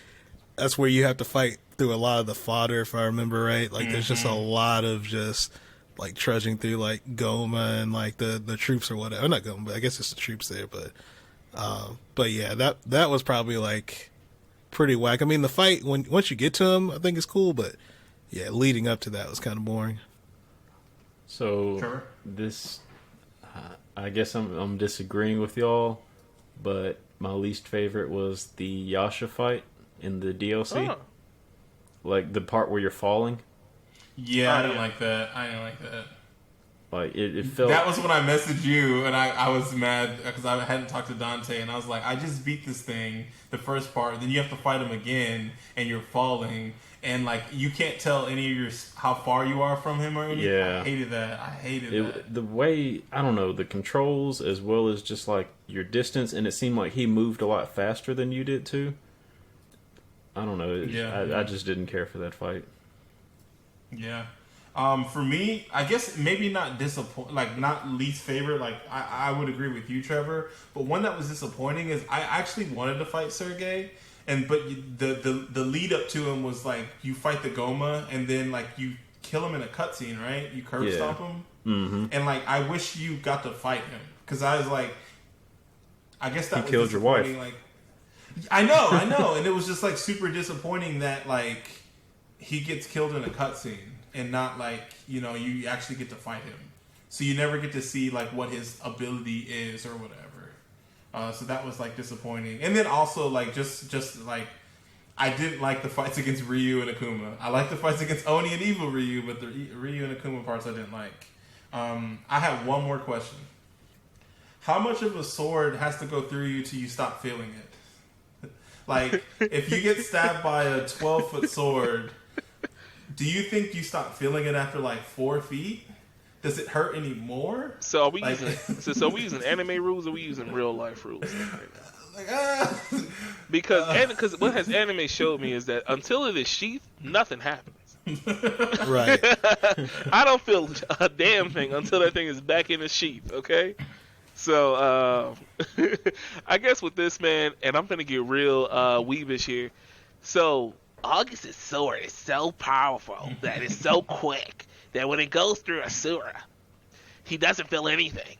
that's where you have to fight through a lot of the fodder, if I remember right. Like there's just a lot of just like trudging through like Goma and like the troops or whatever. Not Goma, but I guess it's the troops there. But yeah, that was probably like pretty whack. I mean, the fight once you get to him, I think it's cool, but yeah, leading up to that was kind of boring.
So
Trevor?
this, I guess I'm disagreeing with y'all, but my least favorite was the Yasha fight in the DLC.
Oh.
Like the part where you're falling.
Yeah, I didn't like that.
Like it felt.
That was when I messaged you, and I was mad because I hadn't talked to Dante, and I was like, I just beat this thing, the first part, then you have to fight him again, and you're falling, and like you can't tell any of how far you are from him or anything.
Yeah.
I hated that.
The way, I don't know, the controls as well as just like your distance, and it seemed like he moved a lot faster than you did too. I don't know. I just didn't care for that fight.
Yeah. For me, I guess maybe not not least favorite. Like I would agree with you, Trevor. But one that was disappointing is I actually wanted to fight Sergei, but the lead up to him was like you fight the Goma and then like you kill him in a cutscene, right? You curb stomp him, and like I wish you got to fight him because I was like, I guess that
he killed your wife.
Like, I know, and it was just like super disappointing that like he gets killed in a cutscene. And not like, you know, you actually get to fight him. So you never get to see like what his ability is or whatever. So that was like disappointing. And then also like just like I didn't like the fights against Ryu and Akuma. I like the fights against Oni and Evil Ryu, but the Ryu and Akuma parts I didn't like. I have one more question. How much of a sword has to go through you till you stop feeling it? Like if you get stabbed by a 12-foot sword, do you think you stop feeling it after like 4 feet? Does it hurt anymore?
So are we using we using anime rules or are we using real life rules? Because what has anime showed me is that until it is sheath, nothing happens.
Right.
I don't feel a damn thing until that thing is back in the sheath. Okay. So I guess with this, man, and I'm gonna get real weebish here. So August's sword is so powerful that it's so quick that when it goes through Asura, he doesn't feel anything.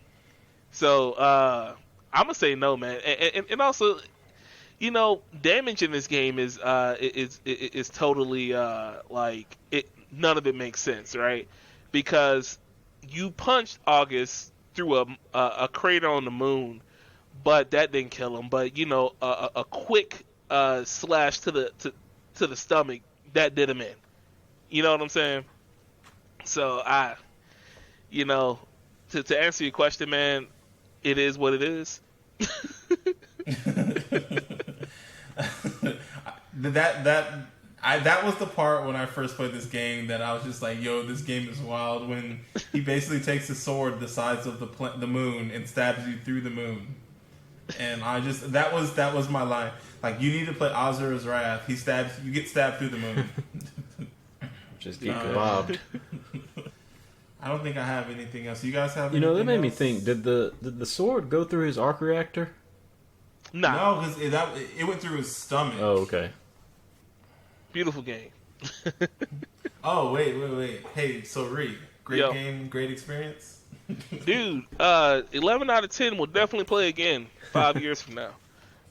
So I'm gonna say no, man. And also, you know, damage in this game is totally like it. None of it makes sense, right? Because you punched August through a crater on the moon, but that didn't kill him. But a quick slash to the stomach that did him in. You know what I'm saying? So to answer your question, man, it is what it is.
That was the part when I first played this game that I was just like, yo, this game is wild. When he basically takes a sword the size of the moon and stabs you through the moon, and that was my line. Like, you need to play Asura's Wrath. You get stabbed through the moon.
Just get bobbed.
I don't think I have anything else. You guys have anything
that made
else?
me think. Did the sword go through his arc reactor?
Nah.
No, because it went through his stomach.
Oh, okay.
Beautiful game.
Oh, wait. Hey, so Reed, great game, great experience?
Dude, 11 out of 10 will definitely play again 5 years from now.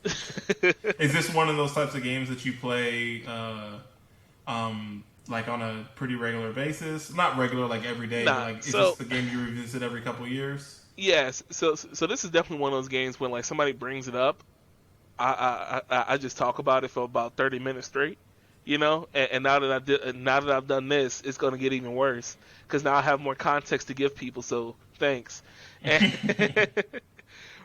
Is this one of those types of games that you play like on a pretty regular basis? Not regular, like every day.
Nah,
but like, is this the game you revisit every couple of years?
Yes. So this is definitely one of those games when like somebody brings it up, I just talk about it for about 30 minutes straight. And now that I've done this, it's going to get even worse because now I have more context to give people. So thanks.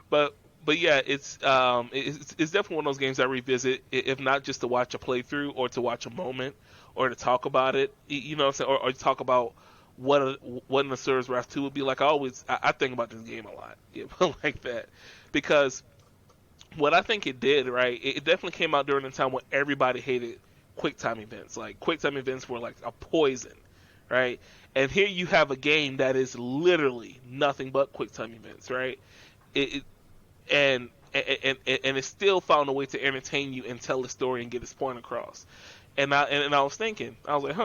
But yeah, it's definitely one of those games I revisit, if not just to watch a playthrough or to watch a moment or to talk about it, or to talk about what an Asura's Wrath 2 would be like. I think about this game a lot, like that, because what I think it did, right? It definitely came out during the time when everybody hated QuickTime events. Like, QuickTime events were like a poison, right? And here you have a game that is literally nothing but QuickTime events, right? And it still found a way to entertain you and tell the story and get its point across. And I was thinking, I was like,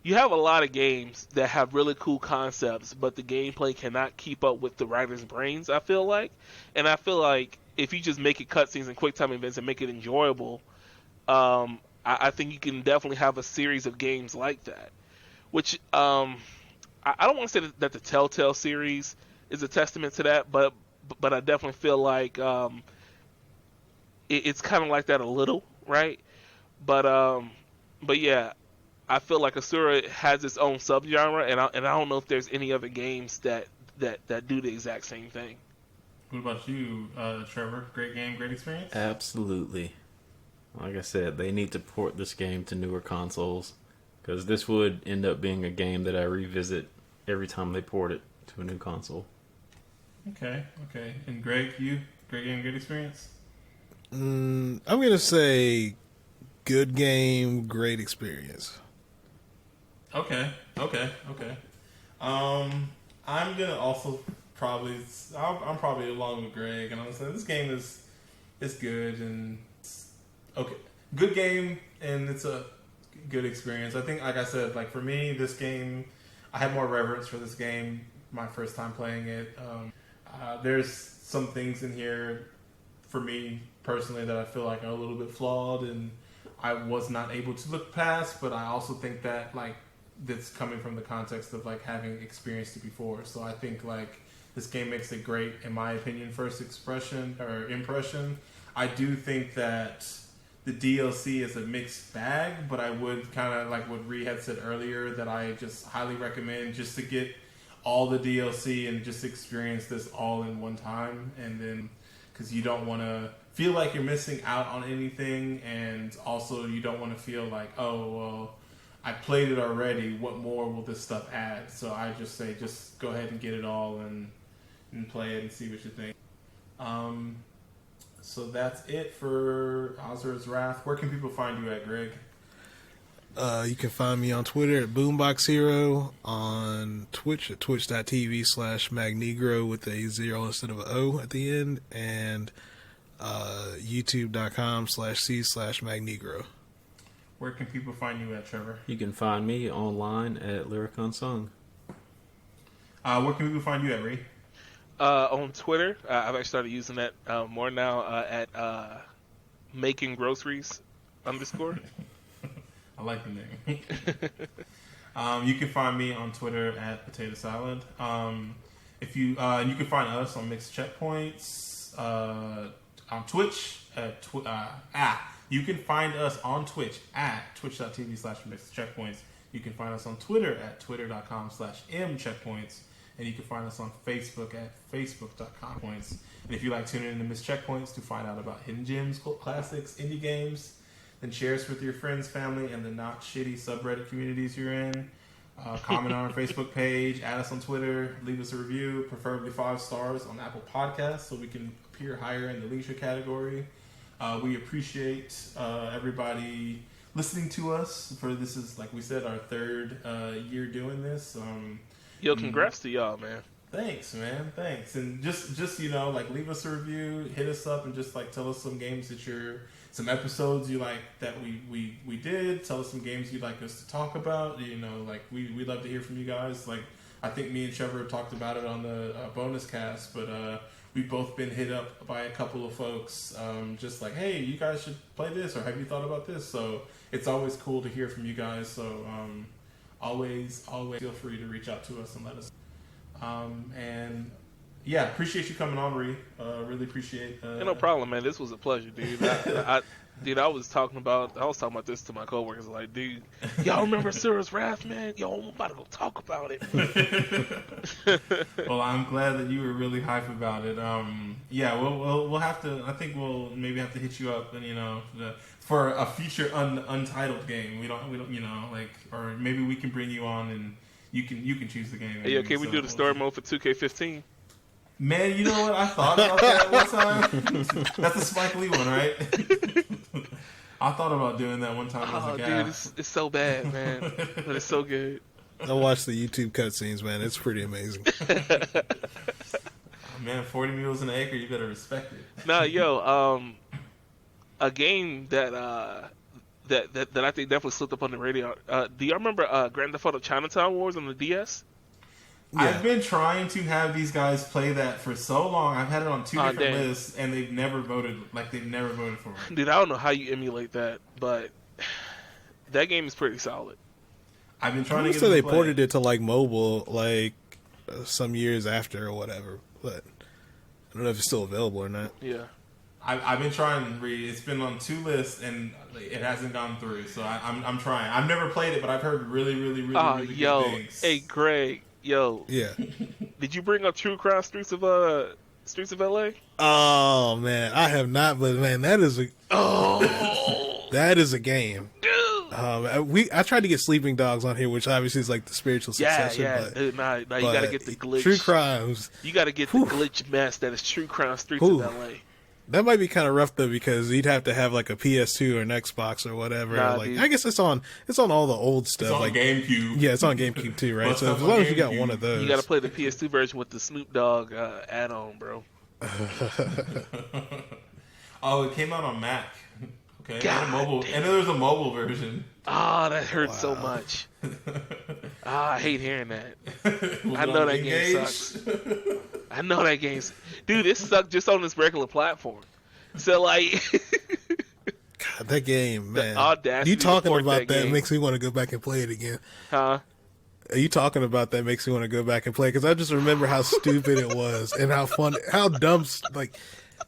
you have a lot of games that have really cool concepts, but the gameplay cannot keep up with the writer's brains, I feel like. And I feel like if you just make it cutscenes and QuickTime events and make it enjoyable, I think you can definitely have a series of games like that. Which I don't want to say that the Telltale series is a testament to that, but I definitely feel like it's kind of like that a little, right? But yeah, I feel like Asura has its own subgenre, and I don't know if there's any other games that do the exact same thing.
What about you, Trevor? Great game, great experience?
Absolutely. Like I said, they need to port this game to newer consoles, because this would end up being a game that I revisit every time they port it to a new console.
Okay. And Greg, you? Great game, great experience?
I'm going to say good game, great experience.
Okay. I'm gonna also I'm probably along with Greg, and I'm saying this game is good and okay, good game, and it's a good experience. I think, like I said, like for me, this game, I had more reverence for this game my first time playing it. There's some things in here for me personally that I feel like are a little bit flawed, and I was not able to look past. But I also think that like that's coming from the context of like having experienced it before. So I think like this game makes it great, in my opinion, first impression. I do think that the DLC is a mixed bag, but I would kind of like what Ree had said earlier, that I just highly recommend just to get all the DLC and just experience this all in one time, and then because you don't want to feel like you're missing out on anything, and also you don't want to feel like, oh well, I played it already, what more will this stuff add? So I just say just go ahead and get it all and play it and see what you think. So that's it for Asura's Wrath. Where can people find you at, Greg?
You can find me on Twitter at Boombox Hero, on Twitch at twitch.tv/Magnegro with a 0 instead of an O at the end, and youtube.com/C/Magnegro.
Where can people find you at, Trevor?
You can find me online at Lyric Unsung.
Where can people find you at, Ray?
On Twitter, I've actually started using that more now at Making Groceries _
I like the name. You can find me on Twitter at Potato Salad. If you you can find us on Mixed Checkpoints on Twitch at you can find us on Twitch at twitch.tv/Mixed Checkpoints. You can find us on Twitter at twitter.com/mcheckpoints. And you can find us on Facebook at facebook.com/points. And if you like tuning in to Missed Checkpoints to find out about hidden gems, cult classics, indie games, then share us with your friends, family, and the not shitty subreddit communities you're in. Comment on our Facebook page, add us on Twitter, leave us a review, preferably 5 stars on Apple Podcasts so we can appear higher in the leisure category. We appreciate everybody listening to us. This is, like we said, our 3rd year doing this.
Yo, congrats to y'all, man.
Thanks, man. Thanks. And just like leave us a review, hit us up, and just like tell us some games some episodes you like that we did. Tell us some games you'd like us to talk about. We'd love to hear from you guys. Like, I think me and Trevor have talked about it on the bonus cast, but we've both been hit up by a couple of folks, just like, hey, you guys should play this, or have you thought about this? So it's always cool to hear from you guys. So always feel free to reach out to us and let us. And yeah, appreciate you coming on, Ree. Really appreciate.
No problem, man. This was a pleasure, dude. I was talking about this to my coworkers. Like, dude, y'all remember Asura's Wrath, man? Yo, I'm about to go talk about it.
Well, I'm glad that you were really hype about it. Yeah, we'll have to. I think we'll maybe have to hit you up, and for a future untitled game. We don't, or maybe we can bring you on and you can choose the game.
Hey, okay, we do the story mode for 2K15.
Man, you know what? I thought about that one time. That's a Spike Lee one, right? I thought about doing that one time.
Oh, dude, it's so bad, man. But it's so good.
I watched the YouTube cutscenes, man. It's pretty amazing.
Man, 40 mules an acre, you better respect it.
Nah, yo, a game that I think definitely slipped up on the radar. Do y'all remember Grand Theft Auto Chinatown Wars on the DS?
Yeah. I've been trying to have these guys play that for so long. I've had it on 2 different lists, and they've never voted. They've never voted for it.
Dude, I don't know how you emulate that, but that game is pretty solid.
I've been trying to get.
So they ported it to mobile some years after or whatever, but I don't know if it's still available or not.
Yeah.
I've been trying to read. It's been on 2 lists and it hasn't gone through. So I'm trying. I've never played it, but I've heard really good things.
Hey Greg, yo.
Yeah.
Did you bring up True Crime Streets of LA?
Oh man, I have not. But man, that is that is a game. I tried to get Sleeping Dogs on here, which obviously is like the spiritual successor.
Yeah.
But,
dude, nah, you gotta get the glitch.
True Crimes.
You gotta get the glitch mess that is True Crime Streets of LA.
That might be kind of rough though, because you'd have to have a PS2 or an Xbox or whatever.
Dude.
I guess it's on all the old stuff.
It's on GameCube.
Yeah, it's on GameCube too, right? So as long as you got one of those,
you got to play the PS2 version with the Snoop Dogg add-on, bro.
Oh, it came out on Mac. Okay, and then there's a mobile version.
Ah, that hurts so much. I hate hearing that. I know that game sucks. I know that game's... Dude, it sucked just on this regular platform. So, God,
that game, man.
The audacity
you talking about that
game
makes me want to go back and play it again.
Huh?
Are you talking about that makes me want to go back and play? Because I just remember how stupid it was and how fun, how dumb,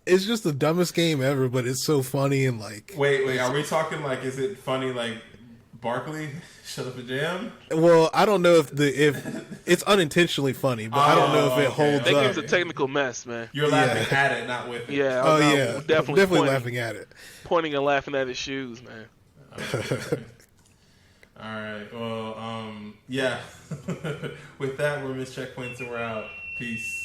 it's just the dumbest game ever, but it's so funny and
Wait, are we talking is it funny Barkley? Shut up and jam?
Well, I don't know if it's unintentionally funny, but I don't know if it holds up.
That game's a technical mess, man.
You're laughing at it, not with it.
Yeah.
Definitely laughing at it.
Pointing and laughing at his shoes, man.
All right. Well, yeah. With that, we're Missed Checkpoints and we're out. Peace.